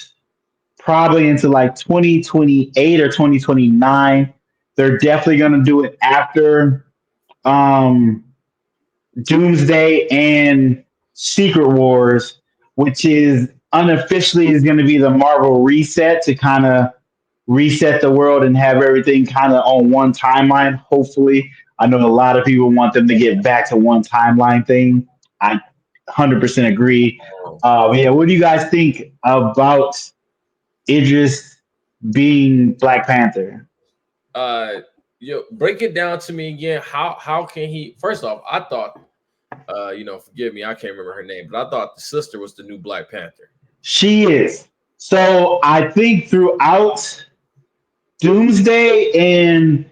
probably into like 2028 or 2029. They're definitely going to do it after Doomsday and Secret Wars, which is unofficially is going to be the Marvel reset to kind of reset the world and have everything kind of on one timeline. Hopefully, I know a lot of people want them to get back to one timeline thing. I 100% agree. Yeah, what do you guys think about Idris being Black Panther? Break it down to me again. How can he? First off, I thought, forgive me, I can't remember her name, but I thought the sister was the new Black Panther. She is. So I think throughout Doomsday and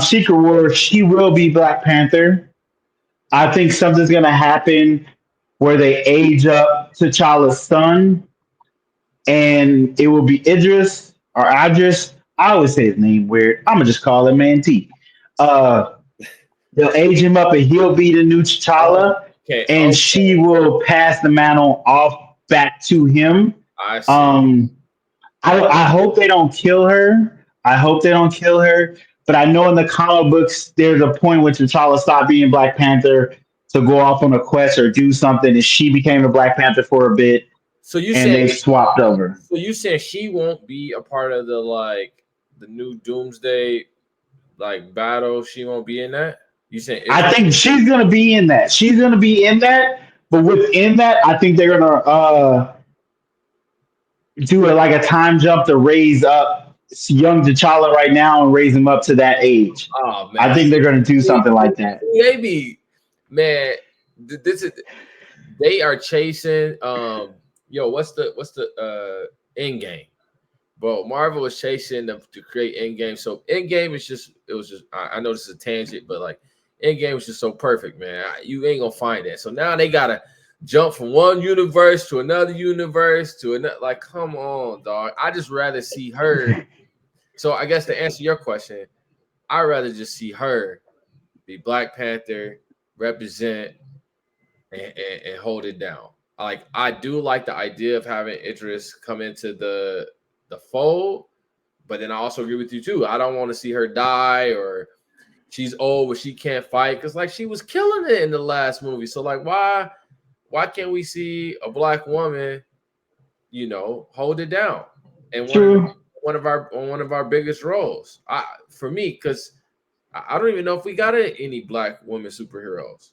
Secret Wars, she will be Black Panther. I think something's gonna happen where they age up T'Challa's son, and it will be Idris or Idris. I always say his name weird. I'm gonna just call him Man T. They'll age him up, and he'll be the new T'Challa, and she will pass the mantle off back to him. I see. I hope they don't kill her. But I know in the comic books, there's a point when T'Challa stopped being Black Panther to go off on a quest or do something, and she became a Black Panther for a bit. So you and they swapped over. So you said she won't be a part of the new Doomsday battle? She won't be in that? You saying? I think she's gonna be in that. But within that, I think they're gonna do a time jump to raise up young T'Challa right now and raise him up to that age. Oh man, I think they're gonna do something like that. Maybe, man. This is they are chasing. What's the end game? Bro, Marvel is chasing to create end game. So end game is I know this is a tangent, but end game is just so perfect, man. You ain't gonna find that. So now they gotta jump from one universe to another universe to another. Come on, dog. I just rather see her. So I guess to answer your question, I'd rather just see her be Black Panther, represent and hold it down. like I do like the idea of having Idris come into the fold, but then I also agree with you too. I don't want to see her die or she's old but she can't fight because like she was killing it in the last movie. So like why can't we see a black woman, hold it down and one of our biggest roles? For me, because I don't even know if we got any black women superheroes.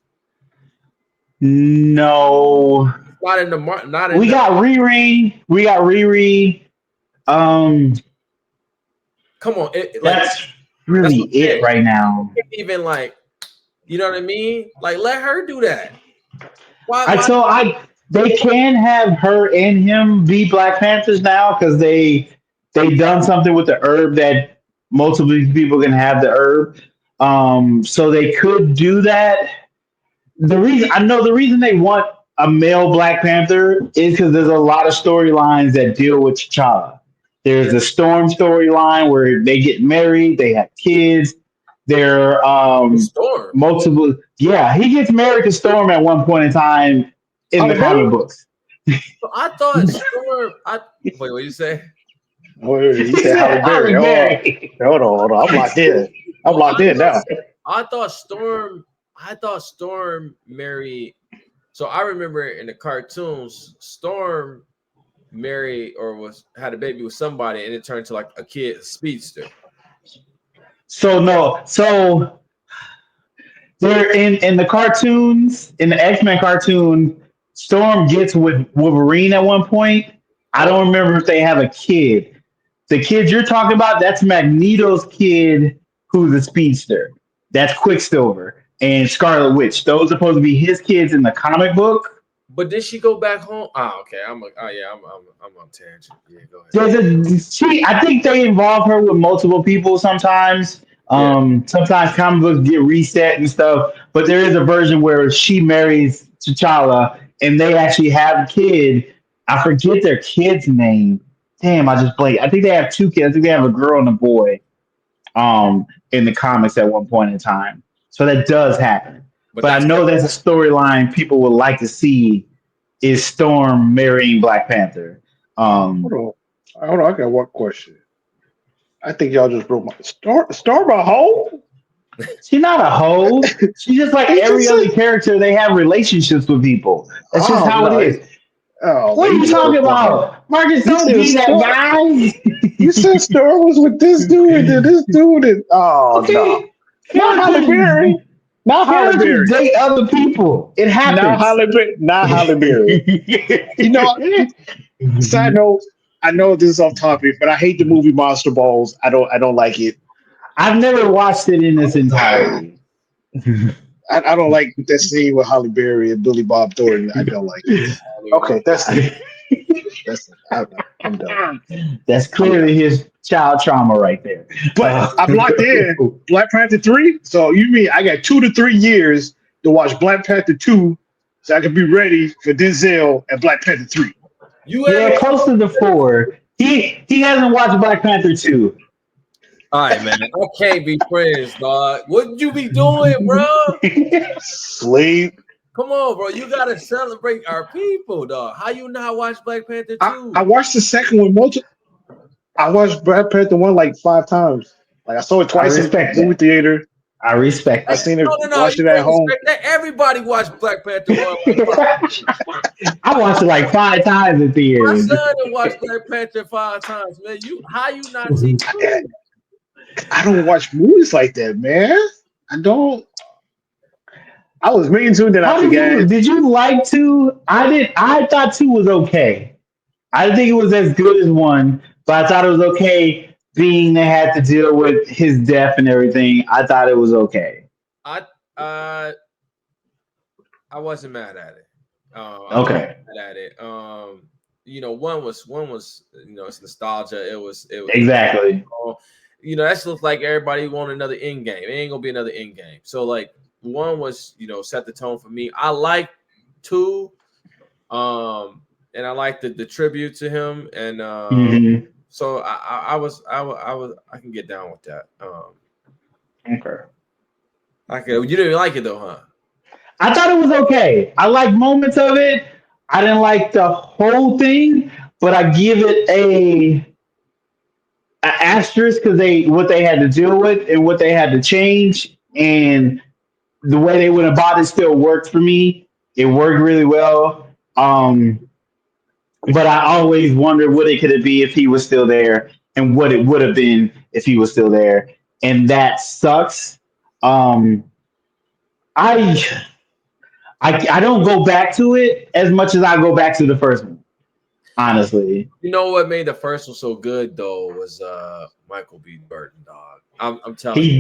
No, Not in the not in we got Riri. We got Riri. Come on, That's really it right now. Even like, you know what I mean? Like, let her do that. They can have her and him be Black Panthers now because they done something with the herb that multiple people can have the herb. So they could do that. The reason they want a male Black Panther is because there's a lot of storylines that deal with T'Challa. There's the Storm storyline where they get married, they have kids. There Storm. multiple. Yeah, he gets married to Storm at one point in time in the comic books. So I thought Storm. Wait, what you say? You said Halle Berry. Hold on. I'm locked in. I'm locked in now. I thought Storm married. So I remember in the cartoons, Storm married or had a baby with somebody, and it turned to like a kid, a speedster. So they're in the cartoons, in the X-Men cartoon, Storm gets with Wolverine at one point. I don't remember if they have a kid. The kid you're talking about, that's Magneto's kid, who's a speedster. That's Quicksilver and Scarlet Witch. Those are supposed to be his kids in the comic book. But did she go back home? Okay. I'm on tangent. Yeah, go ahead. I think they involve her with multiple people sometimes. Sometimes comic books get reset and stuff, but there is a version where she marries T'Challa and they actually have a kid. I forget their kid's name. Damn, I just blanked. I think they have two kids. I think they have a girl and a boy in the comics at one point in time. So that does happen. But I know that's a storyline people would like to see is Storm marrying Black Panther. Hold on. I got one question. I think y'all just broke my Storm a hoe? She's not a hoe. She's just like every other character. They have relationships with people. That's just how it is. What are you talking about? Marcus, don't be that guy. You said Storm was with this dude and this dude. And, no. Not Halle Berry. Not Halle Berry. Date other people. It happens. Not Halle Berry. Side note, I know this is off topic, but I hate the movie Monster Balls. I don't like it. I've never watched it in its entirety. I don't like that scene with Halle Berry and Billy Bob Thornton. I don't like it. Okay, that's it. I'm done. That's clearly his child trauma right there. But I'm locked in Black Panther 3. So you mean I got 2 to 3 years to watch Black Panther 2 so I can be ready for Denzel and Black Panther 3. Close to the 4. He hasn't watched Black Panther 2. All right, man. I can't be friends, dog. What you be doing, bro? Sleep. Come on, bro. You gotta celebrate our people, dog. How you not watch Black Panther 2? I watched the second one I watched Black Panther 1 like 5 times. Like I saw it twice in the movie theater. I respect. I seen it. Watched it at home. Everybody watched Black Panther 1. I watched it like 5 times in theaters. My son watched Black Panther 5 times, man. How you not see? I don't watch movies like that, man. I don't. I was meaning to, then I forgot. Did you like 2? I did. I thought 2 was okay. I didn't think it was as good as 1, but I thought it was okay. Being they had to deal with his death and everything, I thought it was okay. I wasn't mad at it. Okay. Mad at it. One was it's nostalgia. It was exactly. That looks like everybody want another end game. It ain't gonna be another end game. So like 1 was set the tone for me. I like 2, and I like the tribute to him, and so I can get down with that. Okay. You didn't like it though, huh? I thought it was okay. I like moments of it. I didn't like the whole thing, but I give it a asterisk because what they had to deal with and what they had to change, and the way they went about it still worked for me. It worked really well. But I always wondered what it could have been if he was still there, and what it would have been if he was still there, and that sucks. Um, I I don't go back to it as much as I go back to the first one. Honestly, You know what made the first one so good though was Michael B. Burton, dog. I'm telling you.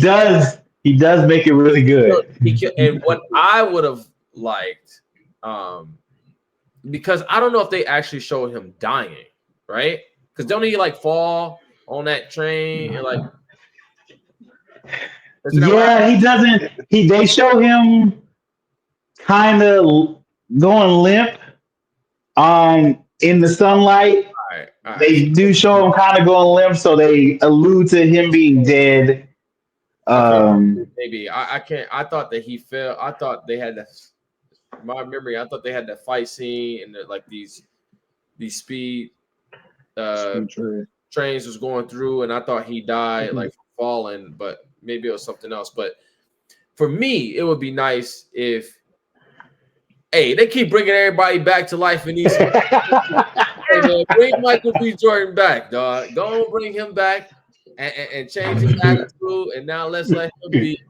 he does make it really good. And what I would have liked, because I don't know if they actually showed him dying, right? Because don't he like fall on that train and like isn't that what happened? Yeah, he doesn't. They show him kind of going limp in the sunlight. All right. They do show him kind of going limp, so they allude to him being dead. Okay, Um, maybe I can't. I thought that he fell. I thought they had that. My memory. I thought they had that fight scene and like these speed uh trains was going through, and I thought he died like from falling, but maybe it was something else. But for me, it would be nice if, hey, they keep bringing everybody back to life in these. Hey man, bring Michael B. Jordan back, dog. Don't bring him back and change his attitude, and now let's let him be,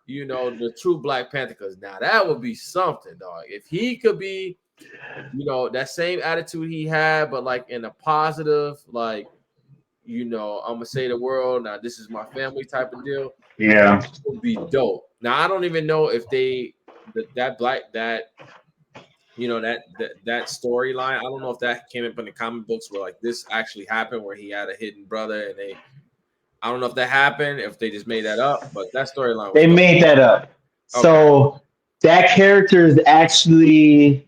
the true Black Panther. Because now that would be something, dog. If he could be, that same attitude he had, but like in a positive, like, I'm gonna say the world now. This is my family type of deal. yeah, Would be dope. Now I don't even know if that storyline. I don't know if that came up in the comic books where like this actually happened, where he had a hidden brother, and I don't know if that happened, if they just made that up, but that storyline was they dope. made that up. Okay. So that character is actually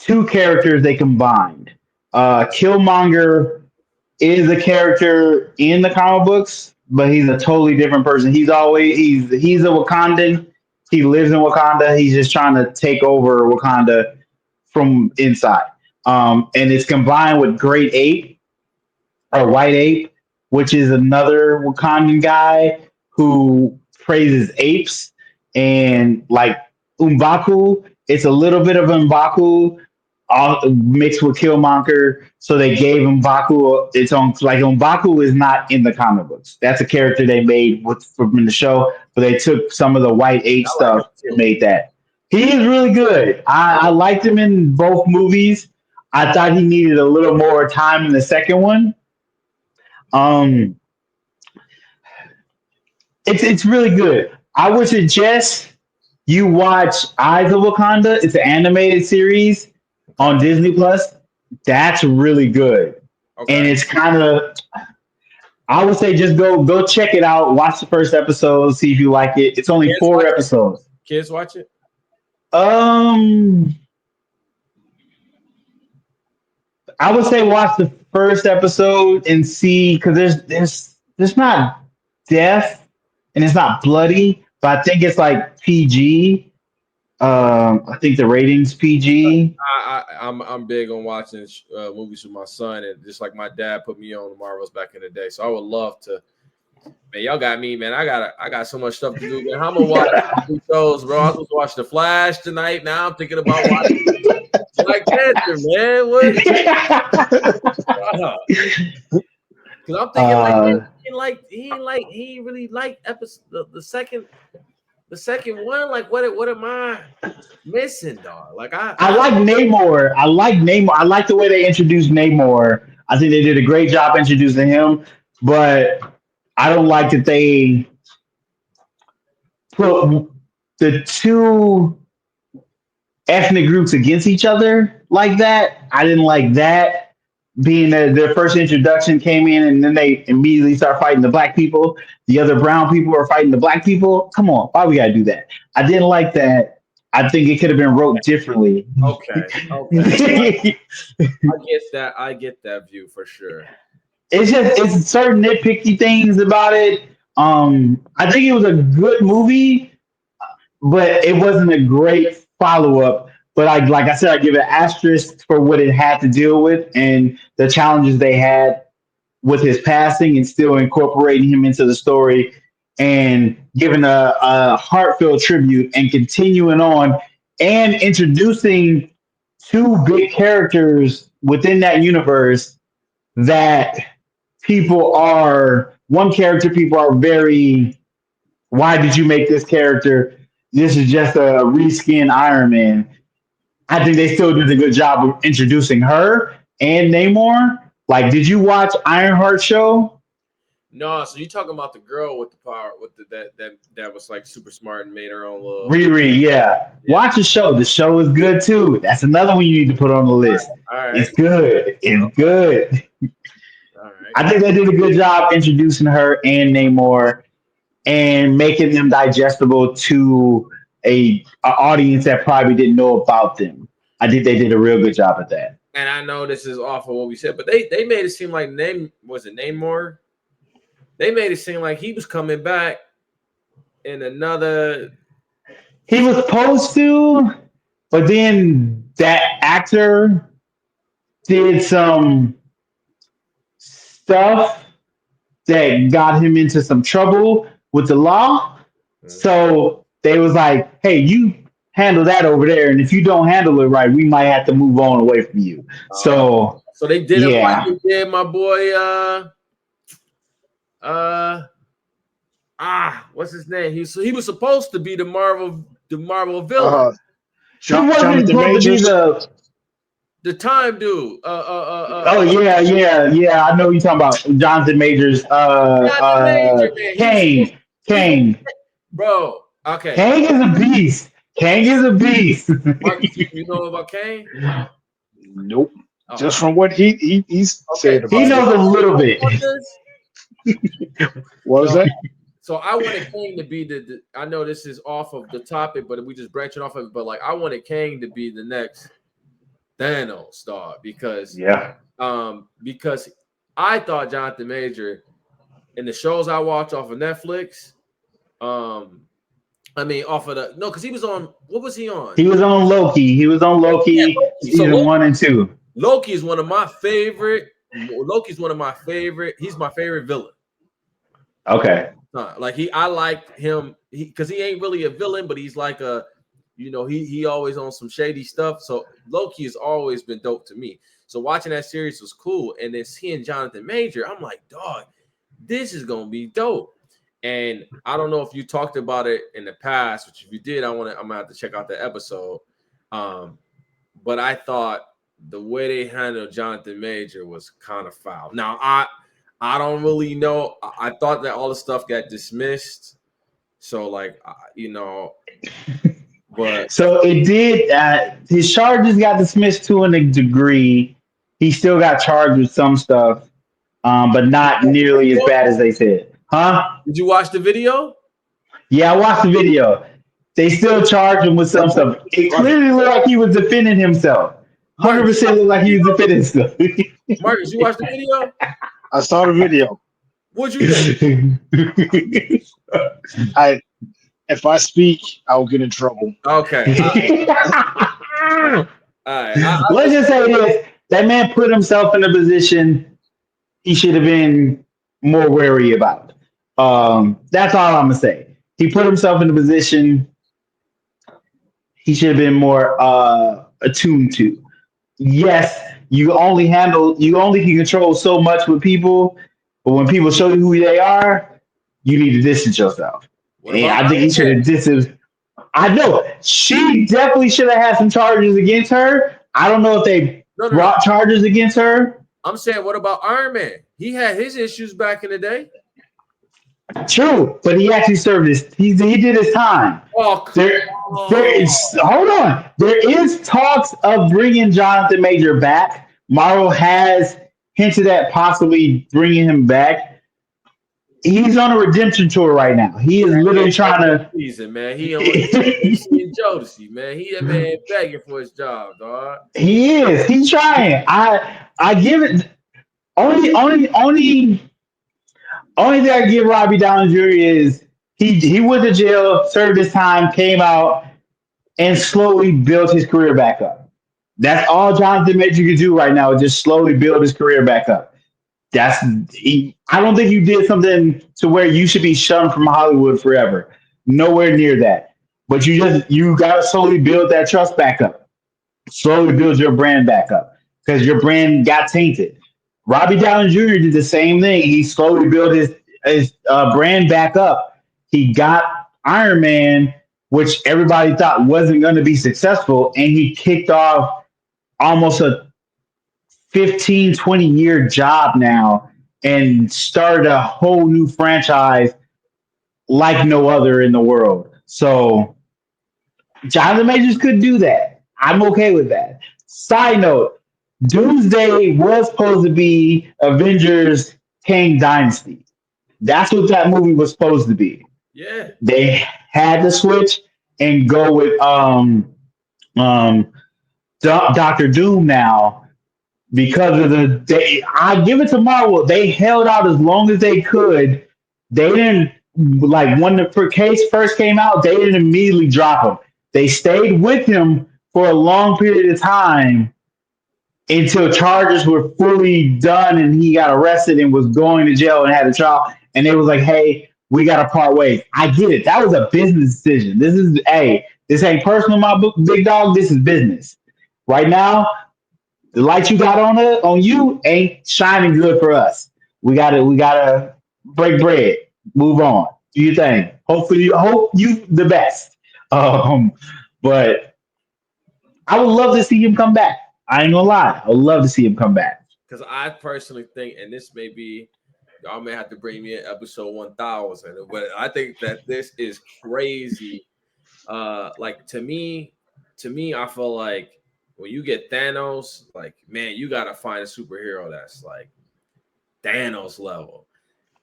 two characters they combined. Killmonger is a character in the comic books, but he's a totally different person. He's a Wakandan. He lives in Wakanda. He's just trying to take over Wakanda from inside. And it's combined with Great Ape or White Ape, which is another Wakandan guy who praises apes, and like Umbaku. It's a little bit of Umbaku mixed with Killmonger. So they gave M'Baku its own. Like M'Baku is not in the comic books. That's a character they made from the show, but they took some of the White Ape stuff and made that. He is really good. I liked him in both movies. I thought he needed a little more time in the second one. Um, it's really good. I would suggest you watch Eyes of Wakanda. It's an animated series on Disney Plus. That's really good. Okay. And it's kind of, I would say just go check it out. Watch the first episode, see if you like it. It's only 4 episodes. Kids watch it? I would say watch the first episode and see, because there's not death and it's not bloody, but I think it's like PG. I think the rating's PG. I'm big on watching movies with my son, and just like my dad put me on the Marvels back in the day. So I would love to. Man, y'all got me, man. I got so much stuff to do, man. How am gonna watch these shows, bro? I was supposed to watch The Flash tonight. Now I'm thinking about watching Black Panther, man. What? Because I'm thinking he really liked episode the second one. Like what am I missing, dog? Like I like Namor. I like the way they introduced Namor. I think they did a great job introducing him, but I don't like that they put the two ethnic groups against each other like that. I didn't like that. Being that their first introduction came in and then they immediately start fighting the black people. The other brown people are fighting the black people. Come on, why we gotta do that? I didn't like that. I think it could have been wrote differently. Okay. I get that view for sure. It's certain nitpicky things about it. I think it was a good movie, but it wasn't a great follow up but like I said, I give it an asterisk for what it had to deal with and the challenges they had with his passing, and still incorporating him into the story and giving a heartfelt tribute and continuing on and introducing two big characters within that universe that one character people are very, why did you make this character? This is just a reskin Iron Man. I think they still did a good job of introducing her and Namor. Like, did you watch Ironheart show? No, so you talking about the girl with the power with that was like super smart and made her own little Riri, yeah. Watch the show. The show is good too. That's another one you need to put on the list. All right. It's good. It's good. All right. I think they did a good job introducing her and Namor and making them digestible to a audience that probably didn't know about them. I think they did a real good job at that. And I know this is off of what we said, but they made it seem like Namor? They made it seem like he was coming back in another. He was supposed to, but then that actor did some stuff that got him into some trouble with the law. So they was like, hey, you handle that over there, and if you don't handle it right, we might have to move on away from you. So they did it like they did my boy what's his name? He was supposed to be the Marvel villain. He wasn't supposed to be the time dude. Oh yeah. I know you're talking about Jonathan Majors. Kang. Bro, okay. Kang is a beast. Marcus, you know about Kang? Nope. Oh. Just from what he's said about he knows a little bit. What was that? So I wanted Kang to be the I know this is off of the topic, but we just branching off of it. But like I wanted Kang to be the next Thanos star because I thought Jonathan Major in the shows I watch off of Netflix, because he was on, what was he on? He was on Loki. Season 1 and 2. Loki is one of my favorite. He's my favorite villain. Okay. I like him because he ain't really a villain, but he's like he always on some shady stuff. So Loki has always been dope to me. So watching that series was cool, and then seeing Jonathan Major, I'm like, dog, this is gonna be dope. And I don't know if you talked about it in the past, which if you did, I'm gonna have to check out that episode. But I thought the way they handled Jonathan Major was kind of foul. Now I don't really know. I thought that all the stuff got dismissed. So but so it did. His charges got dismissed to a degree. He still got charged with some stuff, but not nearly as bad as they said. Huh? Did you watch the video? Yeah, I watched the video. They still charged him with some stuff. It clearly looked like he was defending himself. 100% looked like he was defending himself. Marcus, you watched the video? I saw the video. What'd you think? If I speak, I'll get in trouble. Okay. All right. Let's just say this. That man put himself in a position he should have been more wary about. That's all I'm going to say. He put himself in a position he should have been more attuned to. Yes, you only can control so much with people, but when people show you who they are, you need to distance yourself. And I think he should have distanced. I know she definitely should have had some charges against her. I don't know if they brought charges against her. I'm saying, what about Iron Man? He had his issues back in the day. True, but he actually served his. He did his time. Hold on. There is talks of bringing Jonathan Major back. Marvel has hinted at possibly bringing him back. He's on a redemption tour right now. He is literally trying to. Season, man. He only Jodeci, man. He that man begging for his job, dog. He is. He's trying. I give it. Only thing I give Robbie Downey Jr. is he went to jail, served his time, came out, and slowly build his career back up. That's all Jonathan Major can do right now is just slowly build his career back up. I don't think you did something to where you should be shunned from Hollywood forever. Nowhere near that. But you gotta slowly build that trust back up. Slowly build your brand back up. Because your brand got tainted. Robbie Downey Jr. did the same thing. He slowly built his brand back up. He got Iron Man, which everybody thought wasn't going to be successful, and he kicked off almost a 15, 20-year job now and started a whole new franchise like no other in the world. So Jonathan Majors could do that. I'm okay with that. Side note, Doomsday was supposed to be Avengers Kang Dynasty. That's what that movie was supposed to be. Yeah. They had to switch and go with um Doctor Doom now because of I give it to Marvel. They held out as long as they could. They didn't like when the case first came out. They didn't immediately drop him. They stayed with him for a long period of time until charges were fully done and he got arrested and was going to jail and had a trial. And they was like, "Hey, we got to part ways." I get it. That was a business decision. This ain't personal, my big dog. This is business. Right now, the light you got on you ain't shining good for us. We gotta break bread, move on, do your thing. Hope you the best. But I would love to see him come back. I ain't gonna lie, I would love to see him come back. Because I personally think, and this may be, y'all may have to bring me in episode 1000, but I think that this is crazy. Like to me, I feel like when you get Thanos, like, man, you gotta find a superhero that's like Thanos level.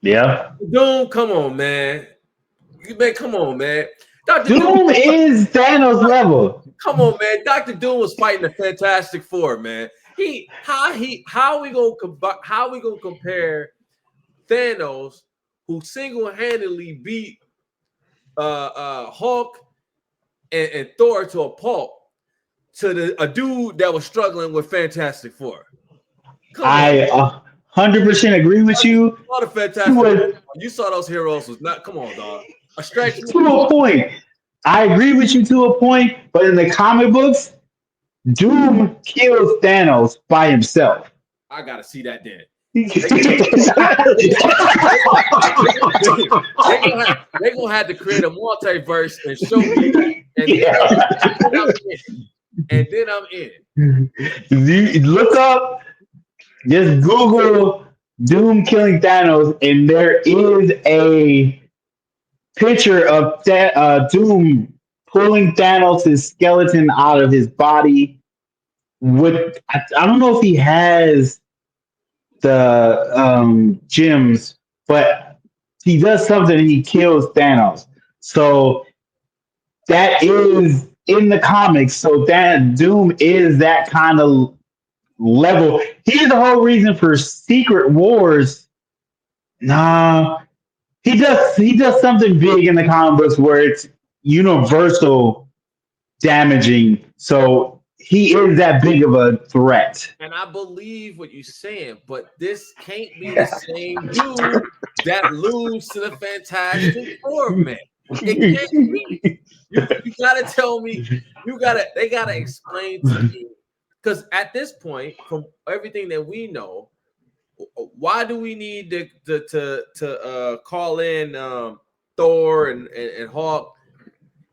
Yeah. Doom, come on, man. Come on, man. Doom is Thanos level. Come on, man. Dr. Doom was fighting the Fantastic Four, man. How we gonna compare Thanos, who single-handedly beat Hulk and Thor to a pulp, to a dude that was struggling with Fantastic Four? I 100% agree with you. All the Fantastic Four, you saw those heroes was not. Come on, dog. A stretch to a point. I agree with you to a point, but in the comic books, Doom kills Thanos by himself. I gotta see that then. They're gonna have to create a multiverse and show me, and then I'm in. You look up, just Google Doom killing Thanos, and there is a picture of Doom pulling Thanos' skeleton out of his body. I don't know if he has the gems, but he does something and he kills Thanos. So that is in the comics. So that Doom is that kind of level. He's the whole reason for Secret Wars. Nah. He does something big in the comic books where it's universal damaging. So he is that big of a threat. And I believe what you're saying, but this can't be the same dude that lose to the Fantastic Four, man. It can't be. You gotta tell me. They gotta explain to me, because at this point, from everything that we know, why do we need to call in Thor and Hulk?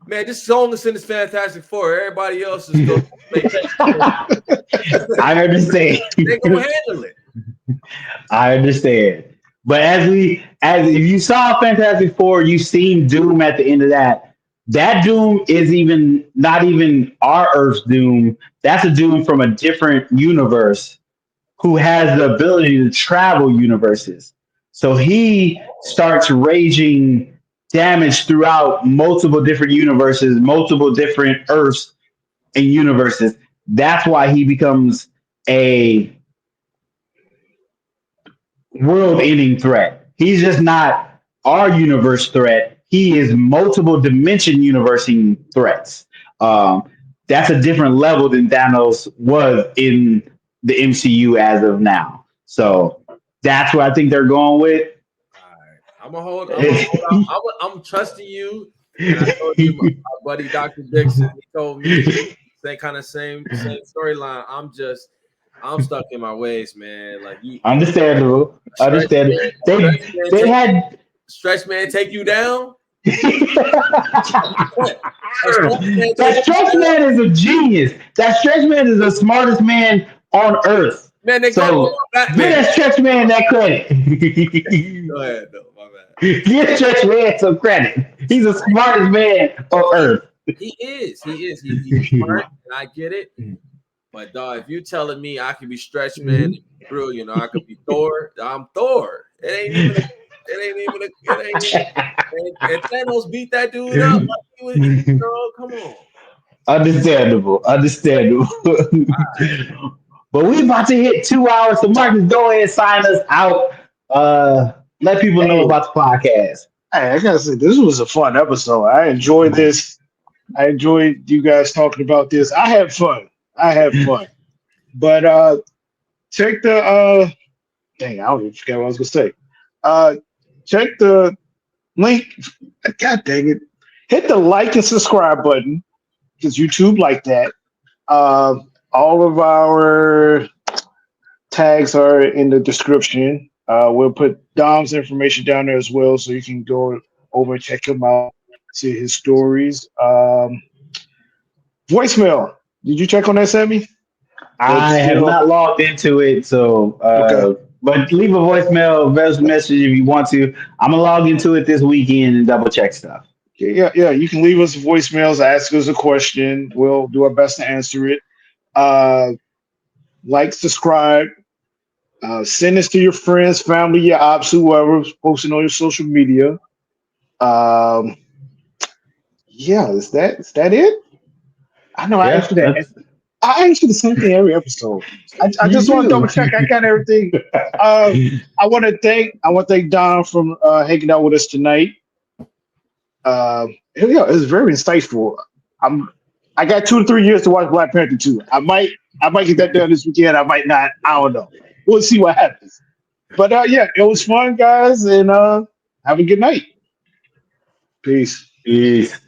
Man, this song is in this Fantastic Four. Everybody else is going to make it. I understand. They're going to handle it. I understand. But as if you saw Fantastic Four, you've seen Doom at the end of that. That Doom is not even our Earth's Doom. That's a Doom from a different universe who has the ability to travel universes. So he starts raging damage throughout multiple different universes, multiple different Earths and universes. That's why he becomes a world-ending threat. He's just not our universe threat. He is multiple dimension universing threats. That's a different level than Thanos was in the MCU as of now. So that's what I think they're going with. All right. I'm gonna hold. I'm gonna hold out. I'm trusting you. And I told you, my buddy Dr. Dixon, he told me same storyline. I'm stuck in my ways, man. Like you, Understandable. stretch Understandable. man, They had stretch man take you down. that stretch man is a genius. That stretch man is the smartest man on earth. Man, they call him So give Batman. that stretch man that credit. Go ahead, no, my bad. Give stretch man some credit. He's the smartest man on earth. He is. He's smart, and I get it. But dog, if you telling me I can be stretch man, and brilliant, or I could be Thor, I'm Thor. It ain't even. And Thanos beat that dude up. Like he was, come on. Understandable. But we about to hit 2 hours. So Marcus, go ahead and sign us out. Let people know about the podcast. Hey, I gotta say, this was a fun episode. I enjoyed this. I enjoyed you guys talking about this. I had fun. But check the dang, I don't even forget what I was gonna say. Check the link. God dang it. Hit the like and subscribe button because YouTube like that. All of our tags are in the description. We'll put Dom's information down there as well, so you can go over and check him out, see his stories. Voicemail. Did you check on that, Sammy? I have not logged into it, so Okay. but leave a voicemail, message if you want to. I'm gonna log into it this weekend and double check stuff. Yeah. You can leave us voicemails, ask us a question. We'll do our best to answer it. Like, subscribe, send this to your friends, family, your ops, whoever's posting on your social media. Yeah, is that it? I know I answer that. I answer the same thing every episode. I just want to double check. I got everything. I want to thank Don from hanging out with us tonight. It was very insightful. I got 2 to 3 years to watch Black Panther 2. I might get that done this weekend. I might not. I don't know. We'll see what happens. But yeah, it was fun, guys, and have a good night. Peace. Peace.